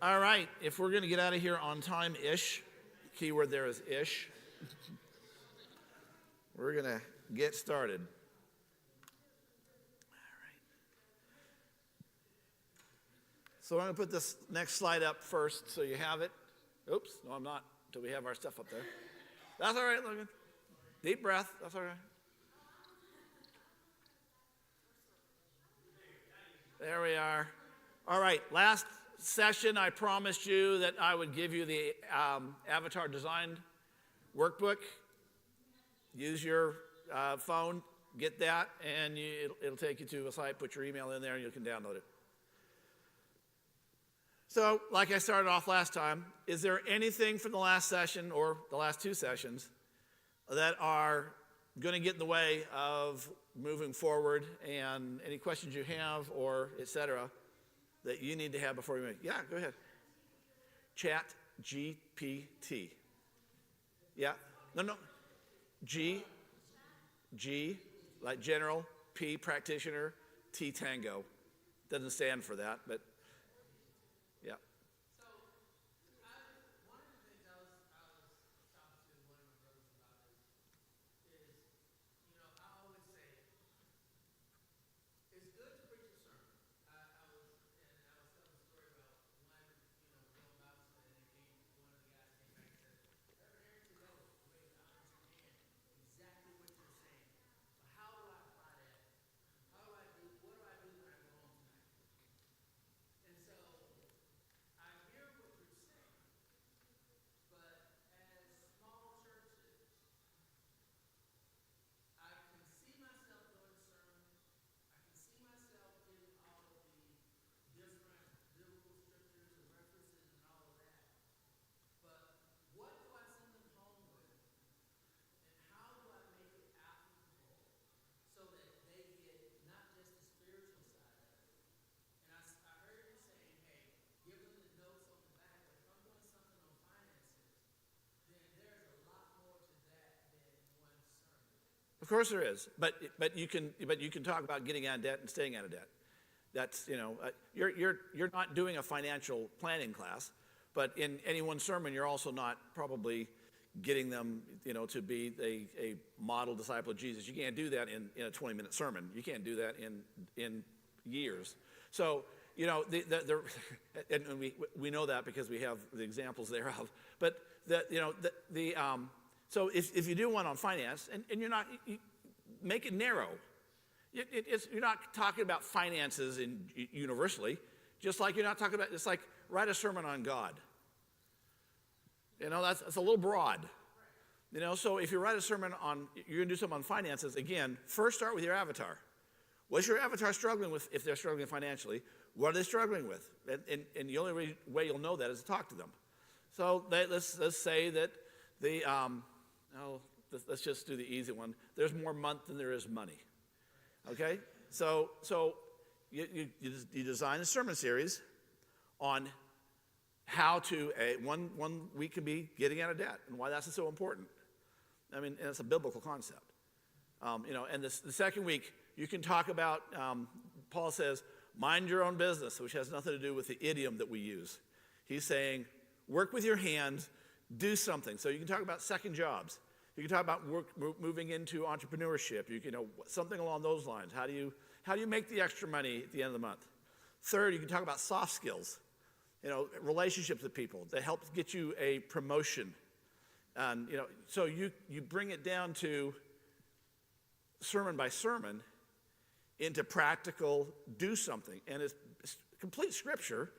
All right, if we're going to get out of here on time-ish, keyword there is ish, we're going to get started. All right. So I'm going to put this next slide up first so you have it. Oops, no, I'm not, until we have our stuff up there. That's all right, Logan. Deep breath, that's all right. There we are. All right, last session I promised you that I would give you the avatar design workbook. Use your phone, get that, and it'll take you to a site, put your email in there, and you can download it. So, like I started off last time, is there anything from the last session or the last two sessions that are going to get in the way of moving forward, and any questions you have or et cetera that you need to have before you make? Yeah, go ahead. Chat GPT. Yeah. No. G, like general, P, practitioner, T, tango. Doesn't stand for that, but yeah. So, one of the things I was talking to one of my brothers about is, I always say, it's good to preach a sermon. I was telling a story about one, going Bible study, and one of the guys came back and said, Aaron, to go, I understand exactly what you're saying, but how do I apply that? What do I do when I go home tonight? And so, I hear what you're saying, but as small churches, I can see myself doing sermons. I can see myself getting all of the different biblical scriptures and references and all of that. But what do I send them home with? And how do I make it applicable so that they get not just the spiritual side of it? And I heard you saying, hey, give them the notes on the back, but if I'm doing something on finances, then there's a lot more to that than one sermon. Of course there is, but you can talk about getting out of debt and staying out of debt. That's you're not doing a financial planning class, but in any one sermon you're also not probably getting them to be a model disciple of Jesus. You can't do that in a 20-minute sermon. You can't do that in years. So and we know that because we have the examples thereof. But so if you do one on finance and you're not, make it narrow. You're not talking about finances universally, just like you're not talking about. It's like write a sermon on God. That's a little broad. So if you write a sermon on, you're going to do something on finances. Again, first start with your avatar. What's your avatar struggling with? If they're struggling financially, what are they struggling with? And the only way you'll know that is to talk to them. So let's say that let's just do the easy one. There's more month than there is money. Okay? So you design a sermon series on how to, one week can be getting out of debt and why that's so important. I mean, and it's a biblical concept. And the second week, you can talk about, Paul says, mind your own business, which has nothing to do with the idiom that we use. He's saying, work with your hands, do something. So you can talk about second jobs. You can talk about moving into entrepreneurship. You can something along those lines. How do you make the extra money at the end of the month? Third, you can talk about soft skills. Relationships with people that help get you a promotion. And so you bring it down to sermon by sermon into practical do something. And it's complete scripture.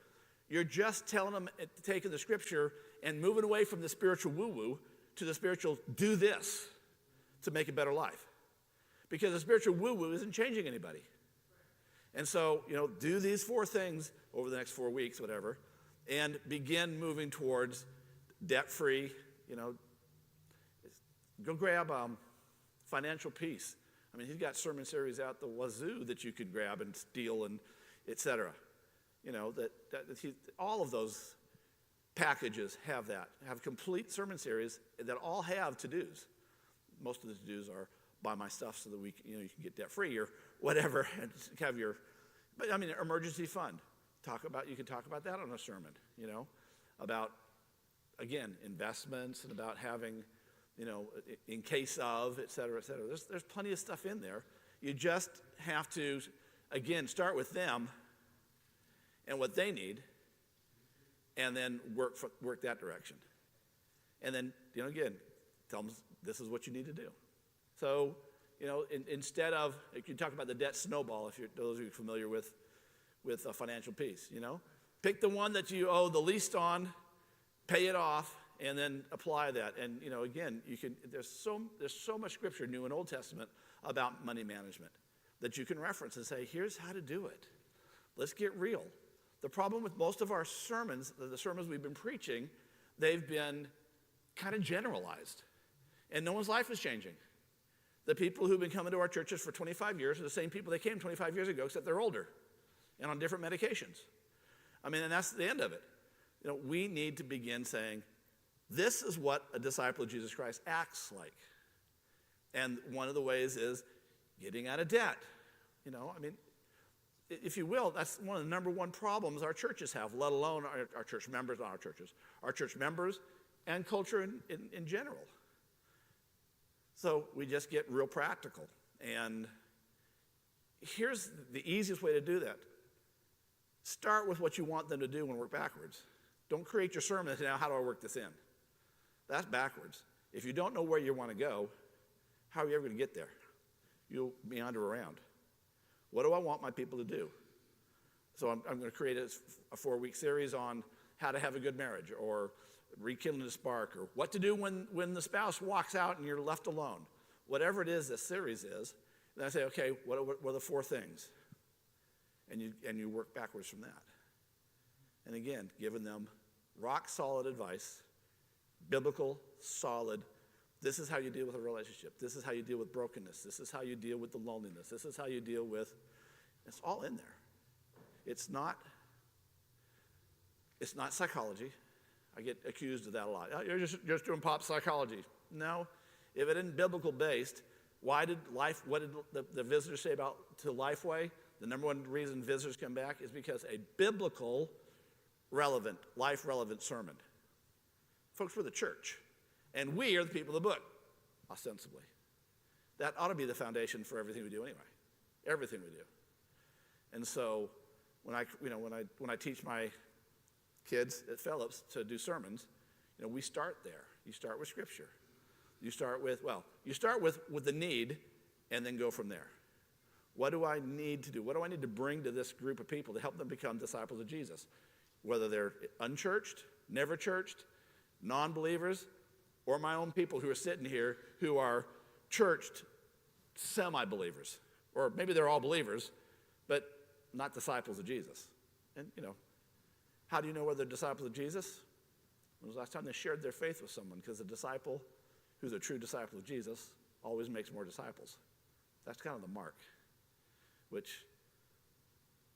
You're just telling them, taking the scripture and moving away from the spiritual woo-woo to the spiritual do this to make a better life. Because the spiritual woo-woo isn't changing anybody. And so, do these 4 things over the next 4 weeks, whatever, and begin moving towards debt-free, go grab Financial Peace. I mean, he's got sermon series out the wazoo that you could grab and steal and et cetera. All of those packages have complete sermon series that all have to-dos. Most of the to-dos are buy my stuff so that you can get debt-free or whatever, and have your, but I mean, emergency fund. You could talk about that on a sermon, about, again, investments and about having, in case of, et cetera, et cetera. There's plenty of stuff in there. You just have to, again, start with them and what they need, and then work that direction. And then, again, tell them this is what you need to do. So, instead of, you can talk about the debt snowball, if those of you familiar with financial peace, Pick the one that you owe the least on, pay it off, and then apply that. And, again, there's so much scripture, New and Old Testament, about money management that you can reference and say, here's how to do it. Let's get real. The problem with most of our sermons, the sermons we've been preaching, they've been kind of generalized. And no one's life is changing. The people who've been coming to our churches for 25 years are the same people that came 25 years ago, except they're older and on different medications. And that's the end of it. We need to begin saying, this is what a disciple of Jesus Christ acts like. And one of the ways is getting out of debt. If you will, that's one of the number one problems our churches have, let alone our church members, not our churches, our church members and culture in general. So we just get real practical. And here's the easiest way to do that. Start with what you want them to do and work backwards. Don't create your sermon and say, now how do I work this in? That's backwards. If you don't know where you want to go, how are you ever going to get there? You'll meander around. What do I want my people to do? So I'm going to create a 4-week series on how to have a good marriage, or rekindling the spark, or what to do when the spouse walks out and you're left alone. Whatever it is this series is, then I say, okay, what are the 4 things? And you work backwards from that. And again, giving them rock solid advice, biblical, solid. This is how you deal with a relationship. This is how you deal with brokenness. This is how you deal with the loneliness. This is how you deal with, it's all in there. It's not psychology. I get accused of that a lot. Oh, you're just doing pop psychology. No, if it isn't biblical based, what did the visitors say to Lifeway? The number one reason visitors come back is because a biblical, relevant, life-relevant sermon. Folks, we're the church, and we are the people of the book, ostensibly. That ought to be the foundation for everything we do anyway. Everything we do. And so, when I teach my kids at Phillips to do sermons, we start there. You start with Scripture. You start with the need, and then go from there. What do I need to do? What do I need to bring to this group of people to help them become disciples of Jesus? Whether they're unchurched, never churched, non-believers, or my own people who are sitting here who are churched semi-believers. Or maybe they're all believers, but not disciples of Jesus. And, how do you know whether they're disciples of Jesus? When was the last time they shared their faith with someone? Because a disciple who's a true disciple of Jesus always makes more disciples. That's kind of the mark, which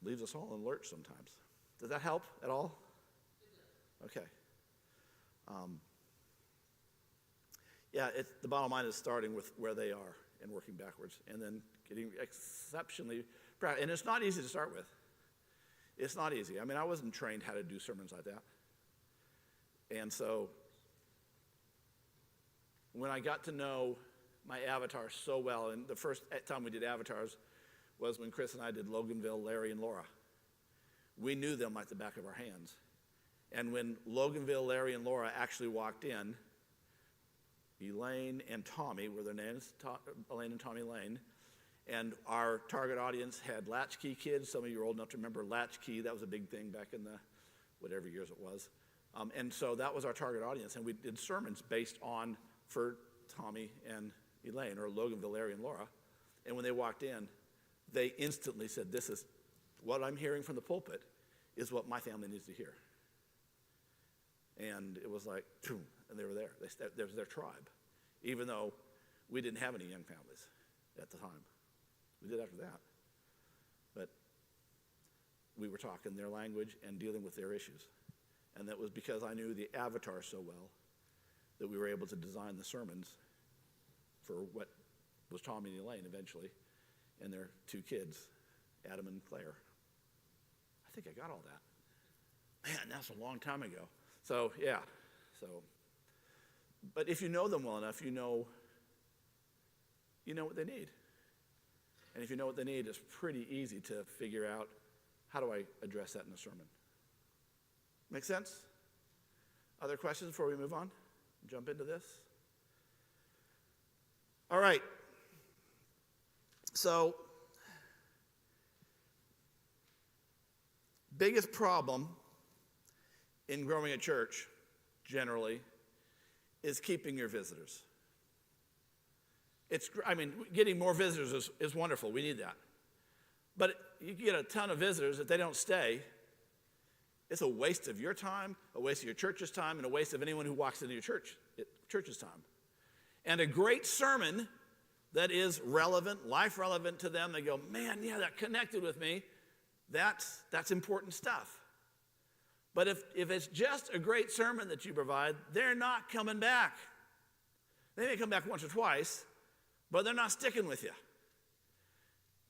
leaves us all on alert sometimes. Does that help at all? Okay. The bottom line is starting with where they are and working backwards, and then getting exceptionally proud. And it's not easy to start with. It's not easy. I wasn't trained how to do sermons like that. And so when I got to know my avatar so well, and the first time we did avatars was when Chris and I did Loganville, Larry, and Laura. We knew them like the back of our hands. And when Loganville, Larry, and Laura actually walked in, Elaine and Tommy were their names, Elaine and Tommy Lane. And our target audience had latchkey kids. Some of you are old enough to remember latchkey. That was a big thing back in the whatever years it was. And so that was our target audience. And we did sermons based on, for Tommy and Elaine, or Loganville, Larry, and Laura. And when they walked in, they instantly said, this is what I'm hearing from the pulpit is what my family needs to hear. And it was like, boom, and they were there. There was their tribe, even though we didn't have any young families at the time. We did after that. But we were talking their language and dealing with their issues. And that was because I knew the avatar so well that we were able to design the sermons for what was Tommy and Elaine eventually, and their 2 kids, Adam and Claire. I think I got all that. Man, that's a long time ago. So, yeah. But if you know them well enough, you know what they need. And if you know what they need, it's pretty easy to figure out, how do I address that in a sermon? Make sense? Other questions before we move on? Jump into this? All right. So, biggest problem in growing a church, generally, is keeping your visitors. Getting more visitors is wonderful. We need that. But you get a ton of visitors. If they don't stay, it's a waste of your time, a waste of your church's time, and a waste of anyone who walks into your church's time. And a great sermon that is relevant, life relevant to them, they go, man, yeah, that connected with me. That's important stuff. But if it's just a great sermon that you provide, they're not coming back. They may come back once or twice, but they're not sticking with you.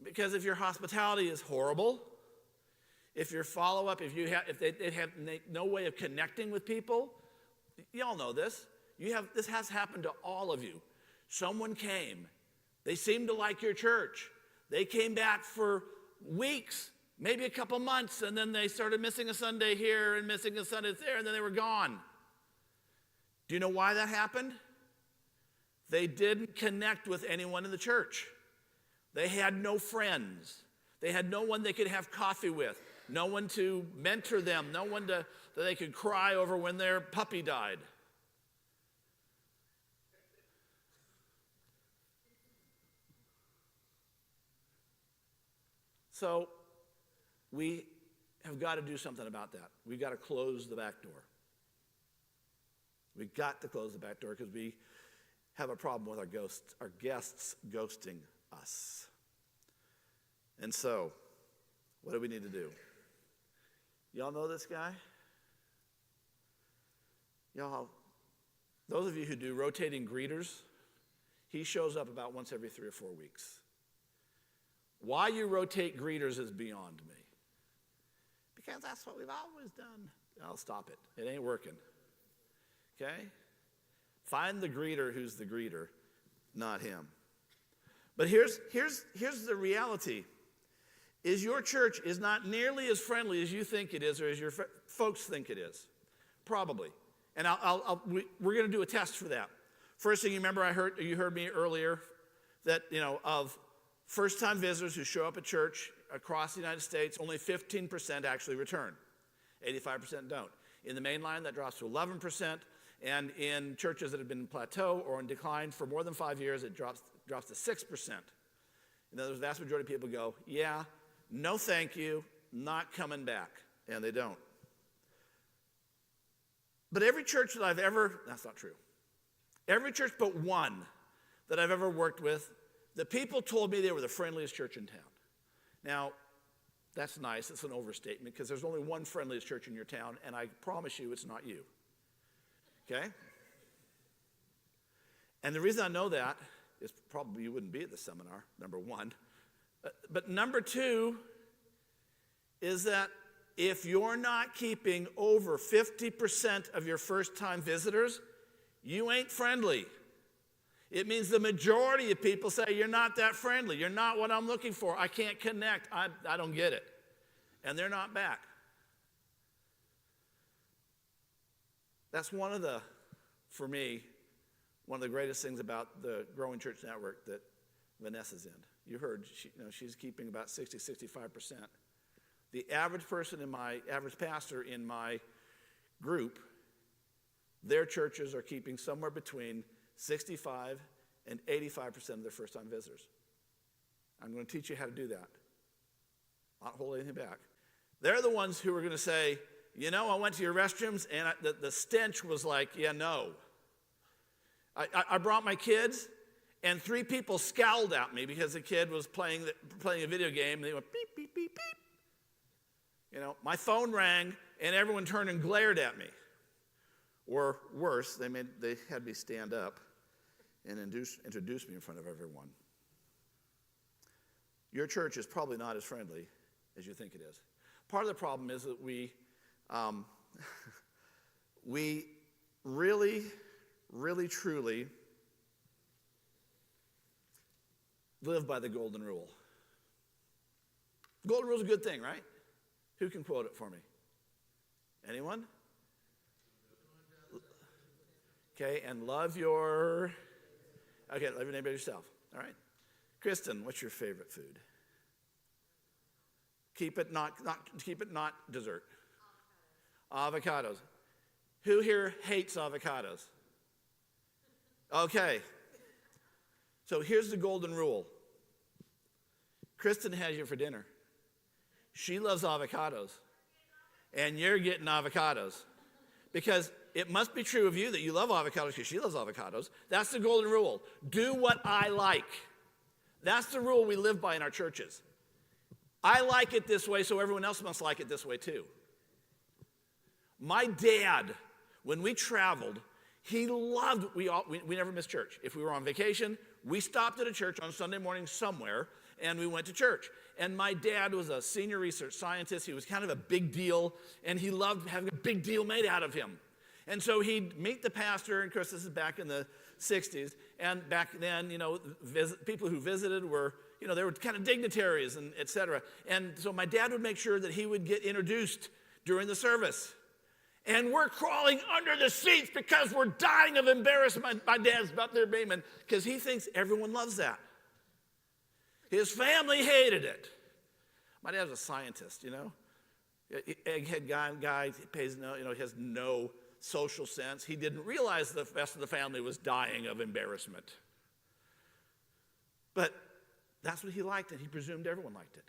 Because if your hospitality is horrible, if your follow-up, if they have no way of connecting with people, y'all know this. This has happened to all of you. Someone came. They seemed to like your church. They came back for weeks, maybe a couple months, and then they started missing a Sunday here and missing a Sunday there, and then they were gone. Do you know why that happened? They didn't connect with anyone in the church. They had no friends. They had no one they could have coffee with, no one to mentor them, no one that they could cry over when their puppy died. So we have got to do something about that. We've got to close the back door. We've got to close the back door because we have a problem with our guests ghosting us. And so, what do we need to do? Y'all know this guy? Y'all, those of you who do rotating greeters, he shows up about once every 3 or 4 weeks. Why you rotate greeters is beyond me. Because that's what we've always done. I'll stop it. It ain't working. Okay? Find the greeter who's the greeter, not him. But here's the reality. Is your church is not nearly as friendly as you think it is or as your folks think it is. Probably. And we're going to do a test for that. First thing you remember, you heard me earlier that, of first-time visitors who show up at church across the United States, only 15% actually return. 85% don't. In the main line, that drops to 11%. And in churches that have been in plateau or in decline for more than 5 years, it drops to 6%. In other words, the vast majority of people go, yeah, no thank you, not coming back. And they don't. But every church that that's not true. Every church but one that I've ever worked with, the people told me they were the friendliest church in town. Now, that's nice. It's an overstatement because there's only one friendliest church in your town, and I promise you it's not you. Okay? And the reason I know that is probably you wouldn't be at the seminar, number one. But number two is that if you're not keeping over 50% of your first-time visitors, you ain't friendly. It means the majority of people say, you're not that friendly. You're not what I'm looking for. I can't connect. I don't get it. And they're not back. That's for me, one of the greatest things about the Growing Church Network that Vanessa's in. You heard, she's keeping about 60-65%. The average pastor in my group, their churches are keeping somewhere between 65 and 85% of their first-time visitors. I'm going to teach you how to do that. Not hold anything back. They're the ones who are going to say, I went to your restrooms and the stench was like, yeah, no. I brought my kids and 3 people scowled at me because the kid was playing a video game and they went beep, beep, beep, beep. My phone rang and everyone turned and glared at me. Or worse, they had me stand up and introduce me in front of everyone. Your church is probably not as friendly as you think it is. Part of the problem is that we really, really, truly live by the golden rule. The golden rule is a good thing, right? Who can quote it for me? Anyone? Okay, and love your neighbor yourself. All right. Kristen, what's your favorite food? Keep it not dessert. Avocados. Who here hates avocados? Okay. So here's the golden rule. Kristen has you for dinner. She loves avocados. And you're getting avocados. Because it must be true of you that you love avocados because she loves avocados. That's the golden rule. Do what I like. That's the rule we live by in our churches. I like it this way, so everyone else must like it this way too. My dad, when we traveled, he loved, we never missed church. If we were on vacation, we stopped at a church on Sunday morning somewhere, and we went to church. And my dad was a senior research scientist. He was kind of a big deal, and he loved having a big deal made out of him. And so he'd meet the pastor, and of course this is back in the 60s, and back then, people who visited were, they were kind of dignitaries and et cetera. And so my dad would make sure that he would get introduced during the service. And we're crawling under the seats because we're dying of embarrassment. My dad's up there beaming because he thinks everyone loves that. His family hated it. My dad was a scientist, Egghead guy pays no, he has no social sense. He didn't realize the rest of the family was dying of embarrassment. But that's what he liked, and he presumed everyone liked it.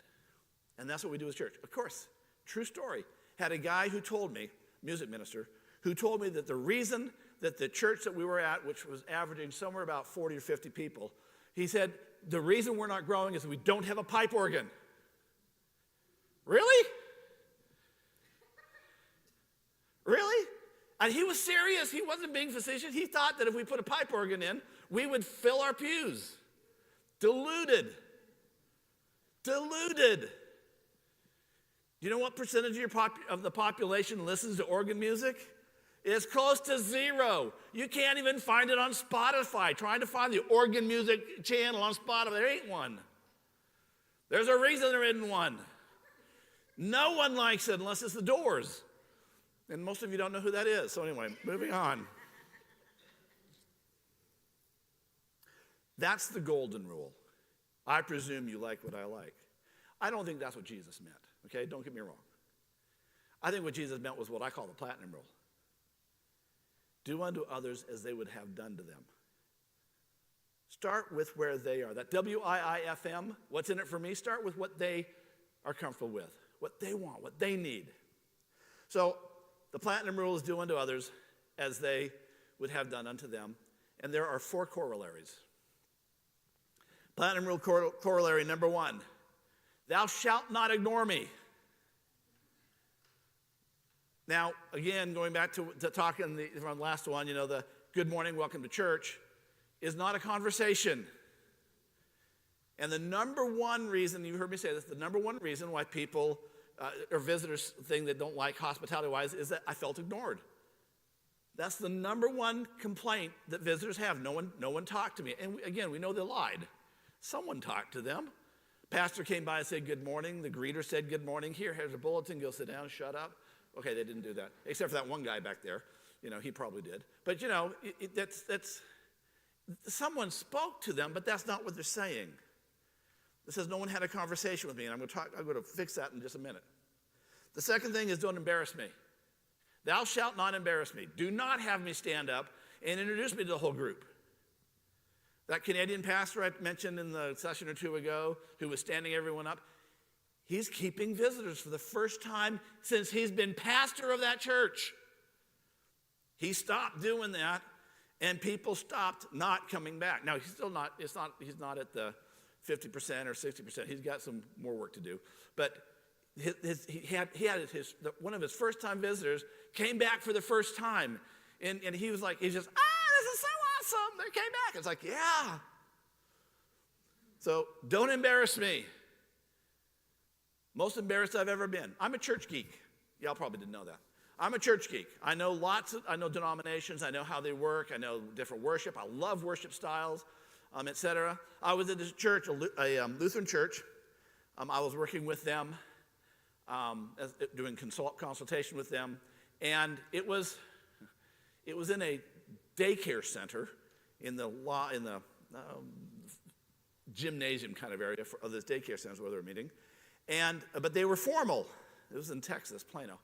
And that's what we do as church. Of course, true story. Had a guy who told me, music minister, who told me that the reason that the church that we were at, which was averaging somewhere about 40 or 50 people, he said, the reason we're not growing is we don't have a pipe organ. Really? Really? And he was serious. He wasn't being facetious. He thought that if we put a pipe organ in, we would fill our pews. Diluted. You know what percentage of the population listens to organ music? It's close to zero. You can't even find it on Spotify. Trying to find the organ music channel on Spotify, there ain't one. There's a reason there isn't one. No one likes it unless it's the Doors. And most of you don't know who that is. So anyway, moving on. That's the golden rule. I presume you like what I like. I don't think that's what Jesus meant, okay? Don't get me wrong. I think what Jesus meant was what I call the platinum rule. Do unto others as they would have done to them. Start with where they are. That WIIFM, what's in it for me? Start with what they are comfortable with, what they want, what they need. So the platinum rule is do unto others as they would have done unto them. And there are 4 corollaries. Platinum rule corollary number 1, thou shalt not ignore me. Now, again, going back to talking from the last one, the good morning, welcome to church is not a conversation. And the number one reason, you heard me say this, the number one reason why people or visitors think they don't like hospitality-wise is that I felt ignored. That's the number one complaint that visitors have. No one talked to me. And again, we know they lied. Someone talked to them. Pastor came by and said good morning. The greeter said good morning. Here's a bulletin. Go sit down, shut up. Okay, they didn't do that, except for that one guy back there. He probably did. But that's someone spoke to them, but that's not what they're saying. It says no one had a conversation with me, and I'm going to fix that in just a minute. The second thing is don't embarrass me. Thou shalt not embarrass me. Do not have me stand up and introduce me to the whole group. That Canadian pastor I mentioned in the session or two ago, who was standing everyone up, he's keeping visitors for the first time since he's been pastor of that church. He stopped doing that, and people stopped not coming back. Now, he's not at the 50% or 60%. He's got some more work to do. But one of his first-time visitors came back for the first time, and he's just, this is so awesome. They came back. It's like, yeah. So don't embarrass me. Most embarrassed I've ever been. I'm a church geek. Y'all probably didn't know that. I'm a church geek. I know denominations. I know how they work. I know different worship. I love worship styles, etc. I was at a church, a Lutheran church. I was working with them, doing consultation with them, and it was in a daycare center in the gymnasium kind of area of this daycare center where they were meeting, but they were formal. It was in Texas, Plano,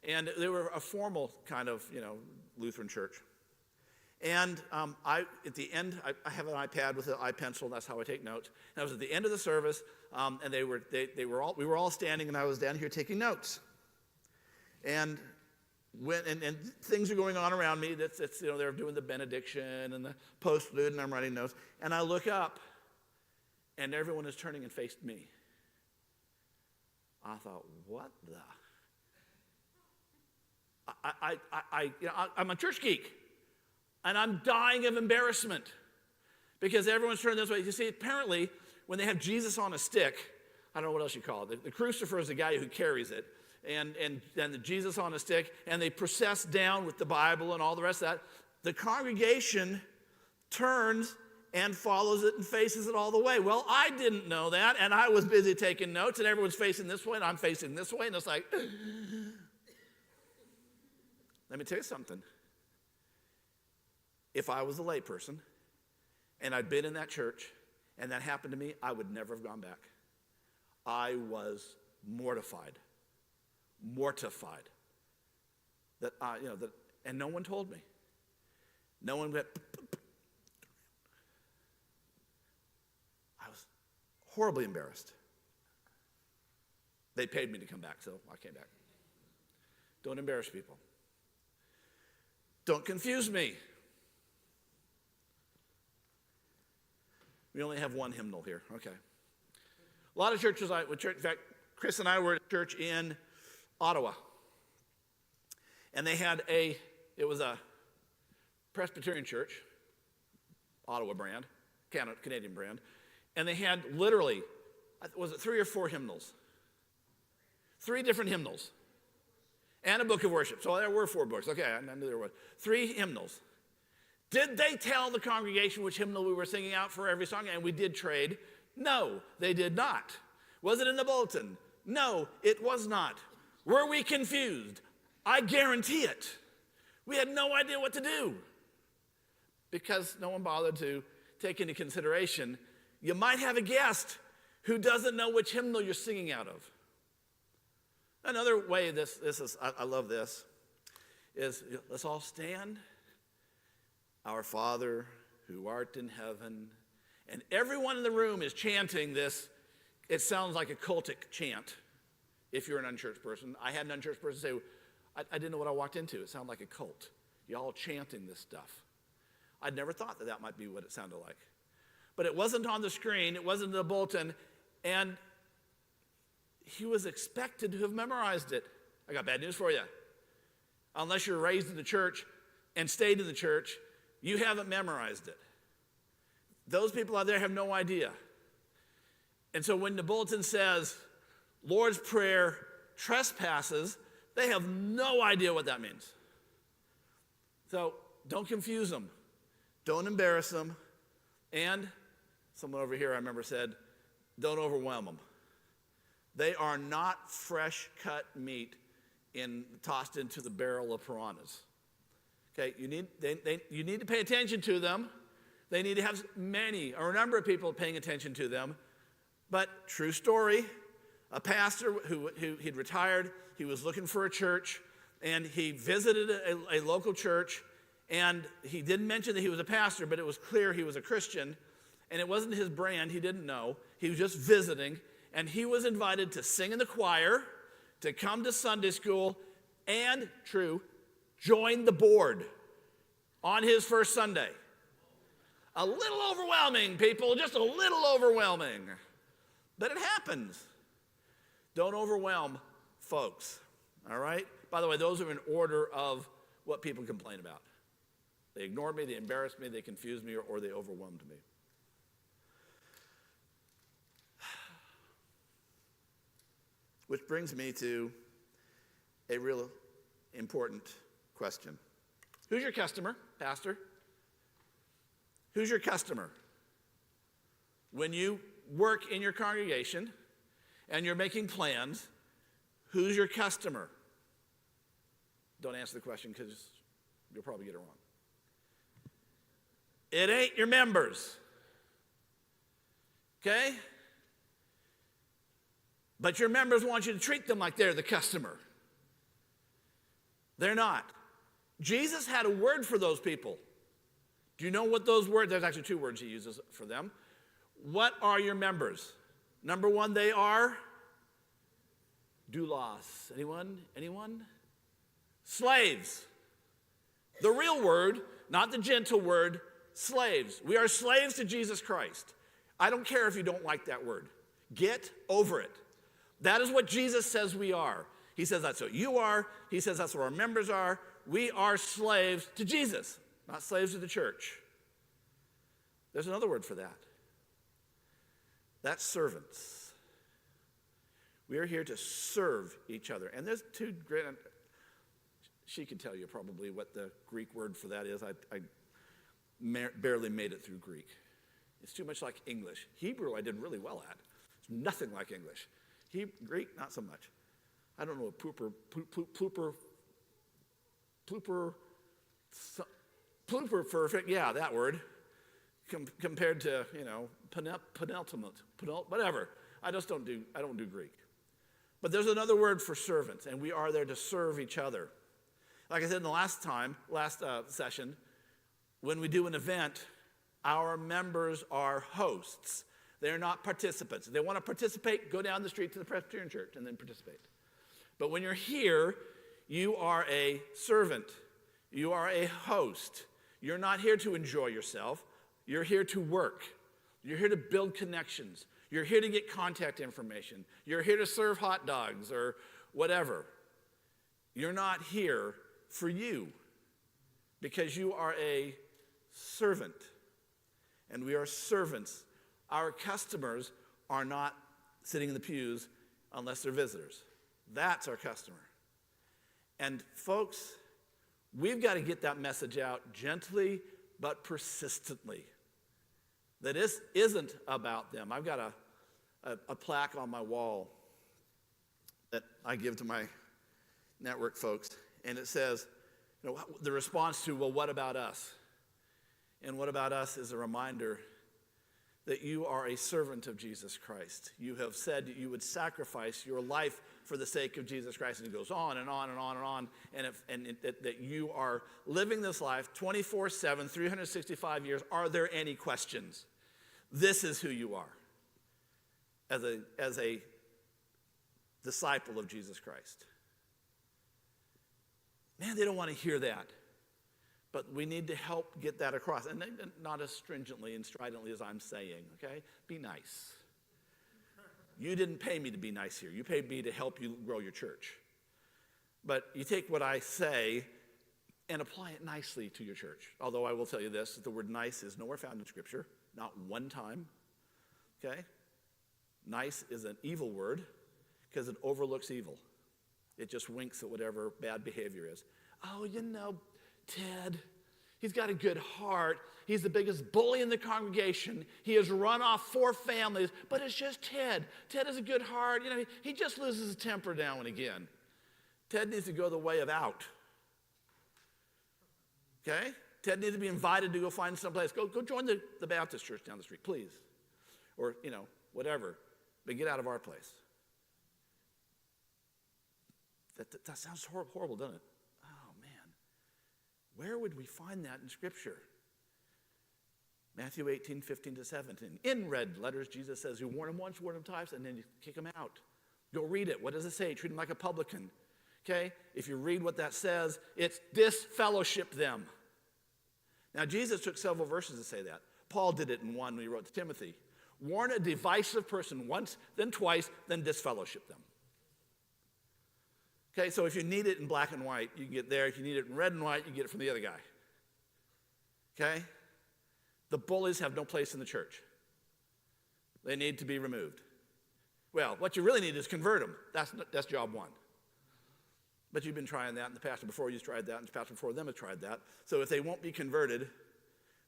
and they were a formal kind of Lutheran church. And at the end, I have an iPad with an iPencil. That's how I take notes. And I was at the end of the service, and we were all standing, and I was down here taking notes. And and things are going on around me. They're doing the benediction and the postlude, and I'm writing notes. And I look up, and everyone is turning and faced me. I thought, what the? I'm a church geek, and I'm dying of embarrassment because everyone's turning this way. You see, apparently, when they have Jesus on a stick, I don't know what else you call it. The crucifer is the guy who carries it, and the Jesus on a stick, and they process down with the Bible and all the rest of that. The congregation turns and follows it and faces it all the way. Well, I didn't know that, and I was busy taking notes, and everyone's facing this way, and I'm facing this way, and it's like, let me tell you something. If I was a layperson, and I'd been in that church, and that happened to me, I would never have gone back. I was mortified. And no one told me. No one went. I was horribly embarrassed. They paid me to come back, so I came back. Don't embarrass people. Don't confuse me. We only have one hymnal here. Okay. A lot of churches, in fact, Chris and I were at a church in Ottawa. And they had it was a Presbyterian church, Ottawa brand, Canadian brand. And they had literally, was it 3 or 4 hymnals? 3 different hymnals. And a book of worship. So there were 4 books. Okay, I knew there were 3 hymnals. Did they tell the congregation which hymnal we were singing out for every song? And we did trade? No, they did not. Was it in the bulletin? No, it was not. Were we confused? I guarantee it. We had no idea what to do because no one bothered to take into consideration you might have a guest who doesn't know which hymnal you're singing out of. Another way this is, I love this, is let's all stand. Our Father who art in heaven. And everyone in the room is chanting this. It sounds like a cultic chant if you're an unchurched person. I had an unchurched person say, I didn't know what I walked into. It sounded like a cult. Y'all chanting this stuff. I'd never thought that might be what it sounded like. But it wasn't on the screen. It wasn't in the bulletin. And he was expected to have memorized it. I got bad news for you. Unless you're raised in the church and stayed in the church, you haven't memorized it. Those people out there have no idea. And so when the bulletin says, Lord's Prayer, trespasses, they have no idea what that means. So don't confuse them. Don't embarrass them. And someone over here I remember said, don't overwhelm them. They are not fresh cut meat tossed into the barrel of piranhas. Okay, you need to pay attention to them. They need to have a number of people paying attention to them. But true story, a pastor who he'd retired, he was looking for a church, and he visited a local church, and he didn't mention that he was a pastor, but it was clear he was a Christian, and it wasn't his brand, he didn't know. He was just visiting, and he was invited to sing in the choir, to come to Sunday school, and, join the board on his first Sunday. A little overwhelming, people, just a little overwhelming. But it happens. Don't overwhelm folks, all right? By the way, those are in order of what people complain about. They ignored me, they embarrassed me, they confused me, or they overwhelmed me. Which brings me to a real important question. Who's your customer, Pastor? Who's your customer? When you work in your congregation and you're making plans, who's your customer? Don't answer the question because you'll probably get it wrong. It ain't your members. Okay? But your members want you to treat them like they're the customer. They're not. Jesus had a word for those people. Do you know what those words, there's actually two words he uses for them. What are your members? Number one, they are doulos. Anyone? Slaves. The real word, not the gentle word, slaves. We are slaves to Jesus Christ. I don't care if you don't like that word. Get over it. That is what Jesus says we are. He says that's what you are. He says that's what our members are. We are slaves to Jesus, not slaves to the church. There's another word for that. That's servants. We are here to serve each other. And there's two great, she can tell you probably what the Greek word for that is. I barely made it through Greek. It's too much like English. Hebrew I did really well at. It's nothing like English. Greek, not so much. I don't know what pluper perfect, yeah, that word, compared to, penultimate, whatever. I don't do Greek. But there's another word for servants, and we are there to serve each other. Like I said in the last session, when we do an event, our members are hosts. They're not participants. If they want to participate, go down the street to the Presbyterian Church and then participate. But when you're here, you are a servant. You are a host. You're not here to enjoy yourself. You're here to work. You're here to build connections. You're here to get contact information. You're here to serve hot dogs or whatever. You're not here for you because you are a servant. And we are servants. Our customers are not sitting in the pews unless they're visitors. That's our customer. And folks, we've got to get that message out gently but persistently. That this isn't about them. I've got a plaque on my wall that I give to my network folks, and it says, the response to, well, what about us? And what about us is a reminder that you are a servant of Jesus Christ. You have said that you would sacrifice your life for the sake of Jesus Christ. And it goes on and on and on and on. That you are living this life 24/7, 365 years. Are there any questions? This is who you are as a disciple of Jesus Christ. Man, they don't want to hear that. But we need to help get that across. And not as stringently and stridently as I'm saying, okay? Be nice. You didn't pay me to be nice here. You paid me to help you grow your church. But you take what I say and apply it nicely to your church. Although I will tell you this, the word nice is nowhere found in Scripture, not one time, okay? Nice is an evil word because it overlooks evil. It just winks at whatever bad behavior is. Oh, Ted, he's got a good heart. He's the biggest bully in the congregation. He has run off 4 families, but it's just Ted. Ted has a good heart. He just loses his temper now and again. Ted needs to go the way of out. Okay? Ted needs to be invited to go find someplace. Go join the Baptist church down the street, please. Or, whatever. But get out of our place. That sounds horrible, doesn't it? Where would we find that in Scripture? Matthew 18, 15-17. In red letters, Jesus says, you warn them once, warn them twice, and then you kick them out. Go read it. What does it say? Treat them like a publican. Okay? If you read what that says, it's disfellowship them. Now, Jesus took several verses to say that. Paul did it in one when he wrote to Timothy. Warn a divisive person once, then twice, then disfellowship them. Okay, so if you need it in black and white, you can get there. If you need it in red and white, you get it from the other guy. Okay? The bullies have no place in the church. They need to be removed. Well, what you really need is convert them. That's job one. But you've been trying that, and the pastor before you's tried that, and the pastor before them has tried that. So if they won't be converted,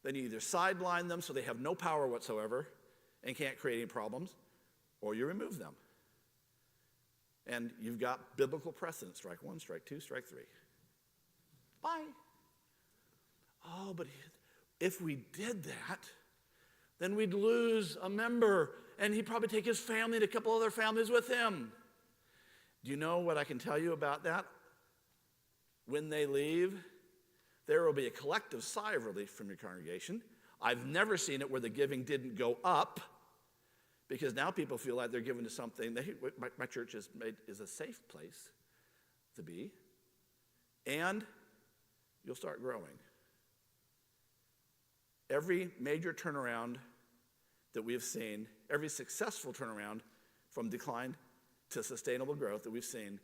then you either sideline them so they have no power whatsoever and can't create any problems, or you remove them. And you've got biblical precedent. Strike one, strike two, strike three. Bye. Oh, but if we did that, then we'd lose a member, and he'd probably take his family and a couple other families with him. Do you know what I can tell you about that? When they leave, there will be a collective sigh of relief from your congregation. I've never seen it where the giving didn't go up, because now people feel like they're given to something. My church is a safe place to be, and you'll start growing. Every major turnaround that we have seen, every successful turnaround from decline to sustainable growth that we've seen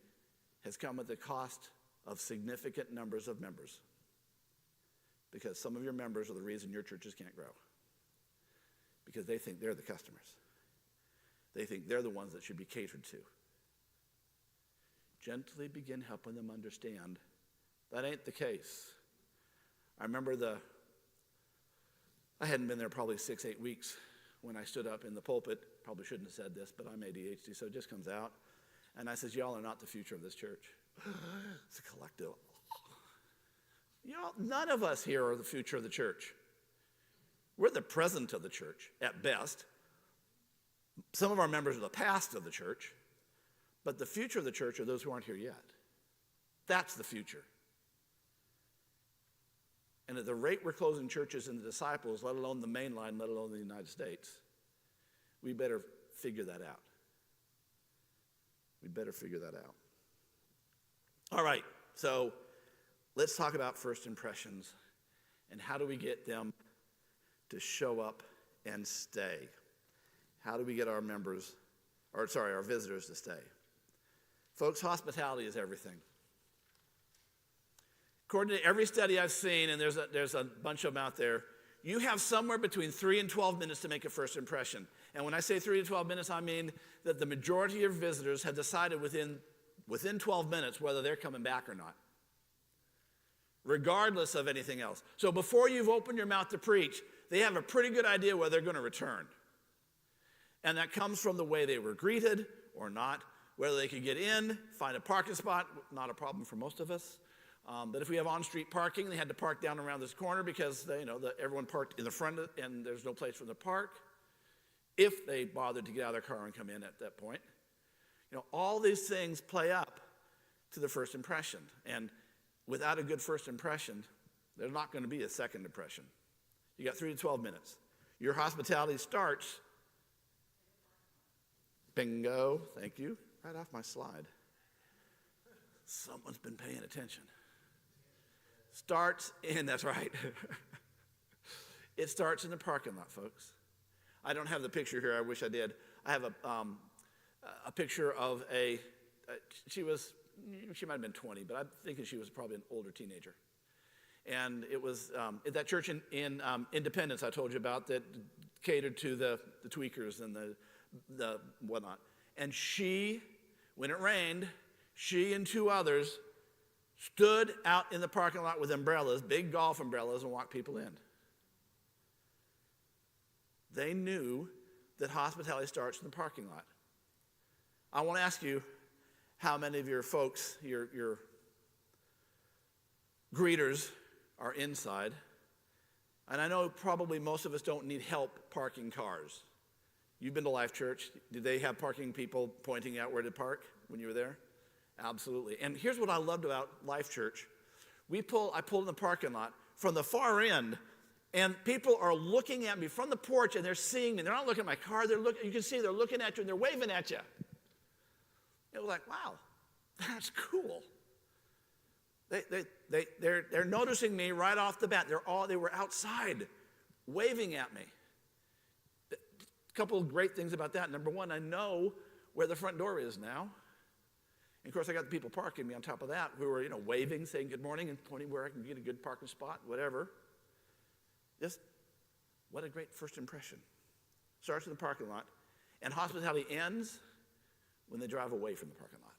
has come at the cost of significant numbers of members. Because some of your members are the reason your churches can't grow. Because they think they're the customers. They think they're the ones that should be catered to. Gently begin helping them understand that ain't the case. I remember I hadn't been there probably 6-8 weeks when I stood up in the pulpit. Probably shouldn't have said this, but I'm ADHD, so it just comes out. And I says, y'all are not the future of this church. It's a collective. Y'all, none of us here are the future of the church. We're the present of the church, at best. Some of our members are the past of the church, but the future of the church are those who aren't here yet. That's the future. And at the rate we're closing churches and the disciples, let alone the main line, let alone the United States, we better figure that out. We better figure that out. All right, so let's talk about first impressions and how do we get them to show up and stay? How do we get our visitors to stay? Folks, hospitality is everything. According to every study I've seen, and there's a bunch of them out there, you have somewhere between 3 and 12 minutes to make a first impression. And when I say 3 to 12 minutes, I mean that the majority of visitors have decided within 12 minutes whether they're coming back or not, regardless of anything else. So before you've opened your mouth to preach, they have a pretty good idea whether they're going to return. And that comes from the way they were greeted or not, whether they could get in, find a parking spot, not a problem for most of us. But if we have on-street parking, they had to park down around this corner because everyone parked in the front and there's no place for them to park. If they bothered to get out of their car and come in at that point. All these things play up to the first impression. And without a good first impression, there's not going to be a second impression. You got 3 to 12 minutes. Your hospitality starts, bingo, thank you, right off my slide. Someone's been paying attention. That's right. It starts in the parking lot, folks. I don't have the picture here. I wish I did. I have a picture of she might have been 20, but I'm thinking she was probably an older teenager. And it was at that church in Independence I told you about that catered to the tweakers and the whatnot. And when it rained, she and 2 others stood out in the parking lot with umbrellas, big golf umbrellas, and walked people in. They knew that hospitality starts in the parking lot. I want to ask you how many of your folks, your greeters, are inside. And I know probably most of us don't need help parking cars. You've been to Life Church. Did they have parking people pointing out where to park when you were there? Absolutely. And here's what I loved about Life Church. I pulled in the parking lot from the far end, and people are looking at me from the porch, and they're seeing me. They're not looking at my car. You can see they're looking at you, and they're waving at you. It was like, wow, that's cool. They're noticing me right off the bat. They were outside waving at me. A couple of great things about that. Number one, I know where the front door is now. And of course, I got the people parking me on top of that who were, waving, saying good morning, and pointing where I can get a good parking spot, whatever. Just what a great first impression. Starts in the parking lot, and hospitality ends when they drive away from the parking lot.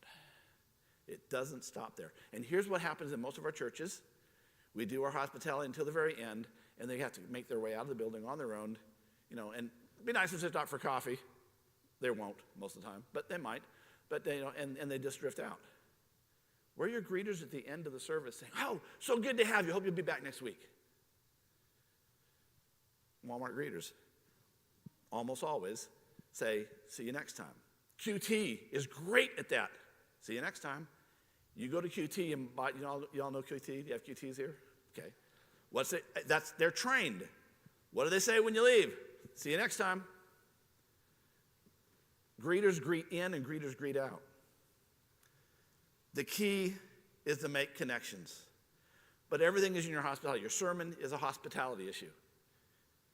It doesn't stop there. And here's what happens in most of our churches. We do our hospitality until the very end, and they have to make their way out of the building on their own, and it'd be nice if they stopped for coffee. They won't most of the time, but they might. But they, and they just drift out. Where are your greeters at the end of the service saying, "Oh, so good to have you. Hope you'll be back next week"? Walmart greeters almost always say, "See you next time." QT is great at that. "See you next time." You go to QT and buy, you all know QT? Do you have QTs here? Okay. They're trained. What do they say when you leave? "See you next time." Greeters greet in and greeters greet out. The key is to make connections. But everything is in your hospitality. Your sermon is a hospitality issue.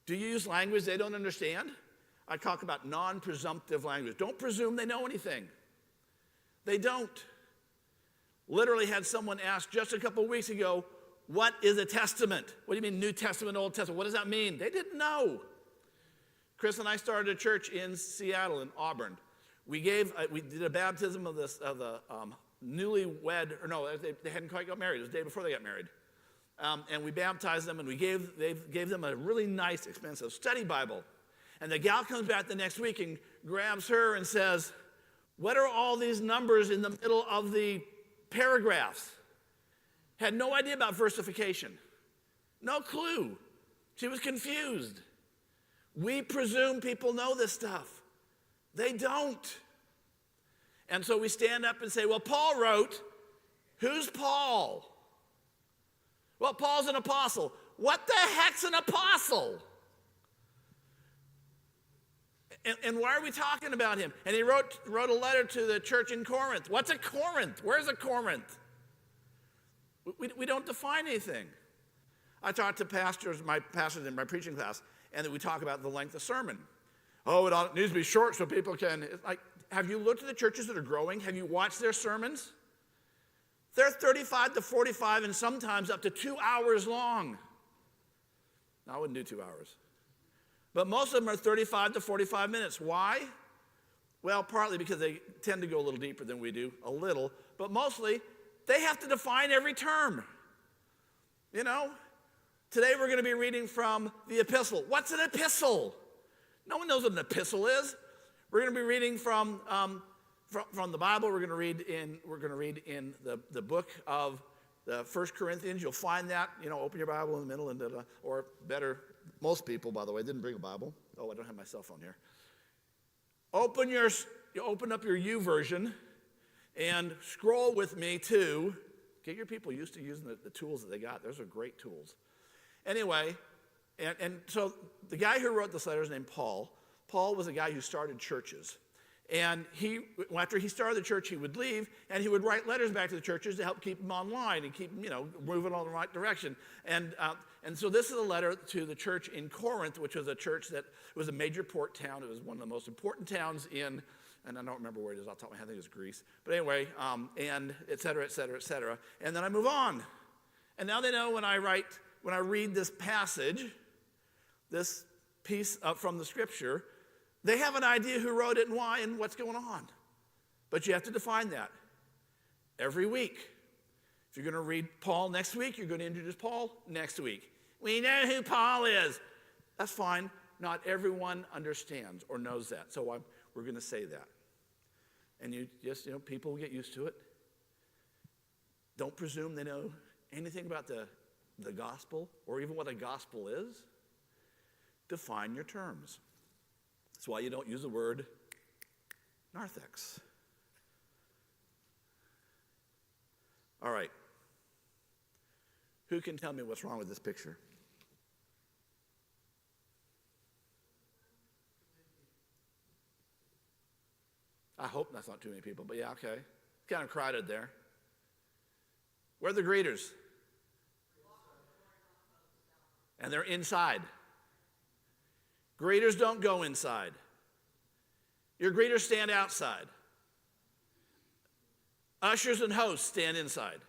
Do you use language they don't understand? I talk about non-presumptive language. Don't presume they know anything. They don't. Literally had someone ask just a couple weeks ago, "What is a testament?" "What do you mean New Testament, Old Testament? What does that mean?" They didn't know. Chris and I started a church in Seattle, in Auburn. We did a baptism of the newlywed, or no, they hadn't quite got married. It was the day before they got married. And we baptized them, and we gave them a really nice, expensive study Bible. And the gal comes back the next week and grabs her and says, "What are all these numbers in the middle of the paragraphs?" Had no idea about versification. No clue. She was confused. We presume people know this stuff. They don't. And so we stand up and say, "Well, Paul wrote." Who's Paul? "Well, Paul's an apostle." What the heck's an apostle? And why are we talking about him? And he wrote a letter to the church in Corinth. What's a Corinth? Where's a Corinth? We don't define anything. I talk to my pastors in my preaching class, and then we talk about the length of sermon. "Oh, it needs to be short so people can..." It's like, have you looked at the churches that are growing? Have you watched their sermons? They're 35 to 45 and sometimes up to 2 hours long. Now, I wouldn't do 2 hours. But most of them are 35 to 45 minutes. Why? Well, partly because they tend to go a little deeper than we do, a little. But mostly, they have to define every term. Today we're going to be reading from the epistle. What's an epistle? No one knows what an epistle is. We're going to be reading from the Bible. We're going to read in the book of the 1 Corinthians. You'll find that. Open your Bible in the middle, or better, most people, by the way, didn't bring a Bible. Oh, I don't have my cell phone here. You open up your YouVersion and scroll with me to get your people used to using the tools that they got. Those are great tools. Anyway, and so the guy who wrote this letter is named Paul. Paul was a guy who started churches. And after he started the church, he would leave, and he would write letters back to the churches to help keep them online and keep them, moving in the right direction. And so this is a letter to the church in Corinth, which was a church that was a major port town. It was one of the most important towns in, and I don't remember where it is off the top of my head. I think it was Greece. But anyway, and et cetera, et cetera, et cetera. And then I move on. And now they know when I read this passage, this piece from the scripture, they have an idea who wrote it and why and what's going on. But you have to define that every week. If you're going to read Paul next week, you're going to introduce Paul next week. We know who Paul is. That's fine. Not everyone understands or knows that. So we're going to say that. And people will get used to it. Don't presume they know anything about the gospel or even what a gospel is. Define your terms. That's why you don't use the word narthex. All right. Who can tell me what's wrong with this picture? I hope that's not too many people, but yeah, okay. It's kind of crowded there. Where are the greeters? And they're inside. Greeters don't go inside. Your greeters stand outside. Ushers and hosts stand inside.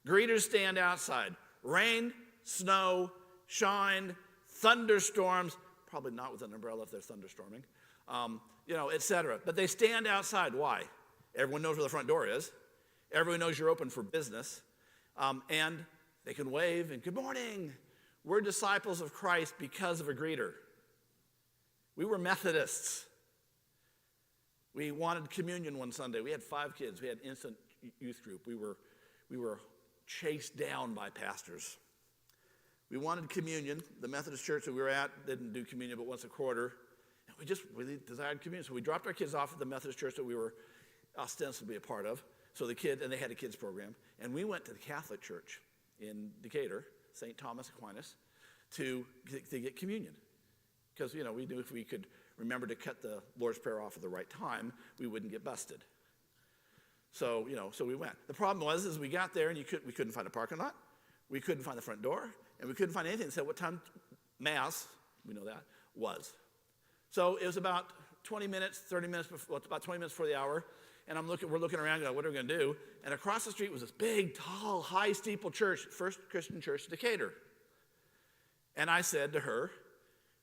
Greeters stand outside. Rain, snow, shine, thunderstorms, probably not with an umbrella if they're thunderstorming, etc. But they stand outside. Why? Everyone knows where the front door is. Everyone knows you're open for business. And they can wave and good morning. We're disciples of Christ because of a greeter. We were Methodists. We wanted communion one Sunday. We had 5 kids. We had instant youth group. We were chased down by pastors. We wanted communion. The Methodist church that we were at didn't do communion but once a quarter. And we just really desired communion. So we dropped our kids off at the Methodist church that we were ostensibly a part of. So and they had a kids program. And we went to the Catholic church in Decatur, St. Thomas Aquinas, to get communion. Because, we knew if we could remember to cut the Lord's Prayer off at the right time, we wouldn't get busted. So we went. The problem was we got there and we couldn't find a parking lot. We couldn't find the front door. And we couldn't find anything that said what time Mass, we know that, was. So it was about 20 minutes, 30 minutes, about 20 minutes before the hour. And we're looking around going, what are we going to do? And across the street was this big, tall, high steeple church, First Christian Church, Decatur. And I said to her,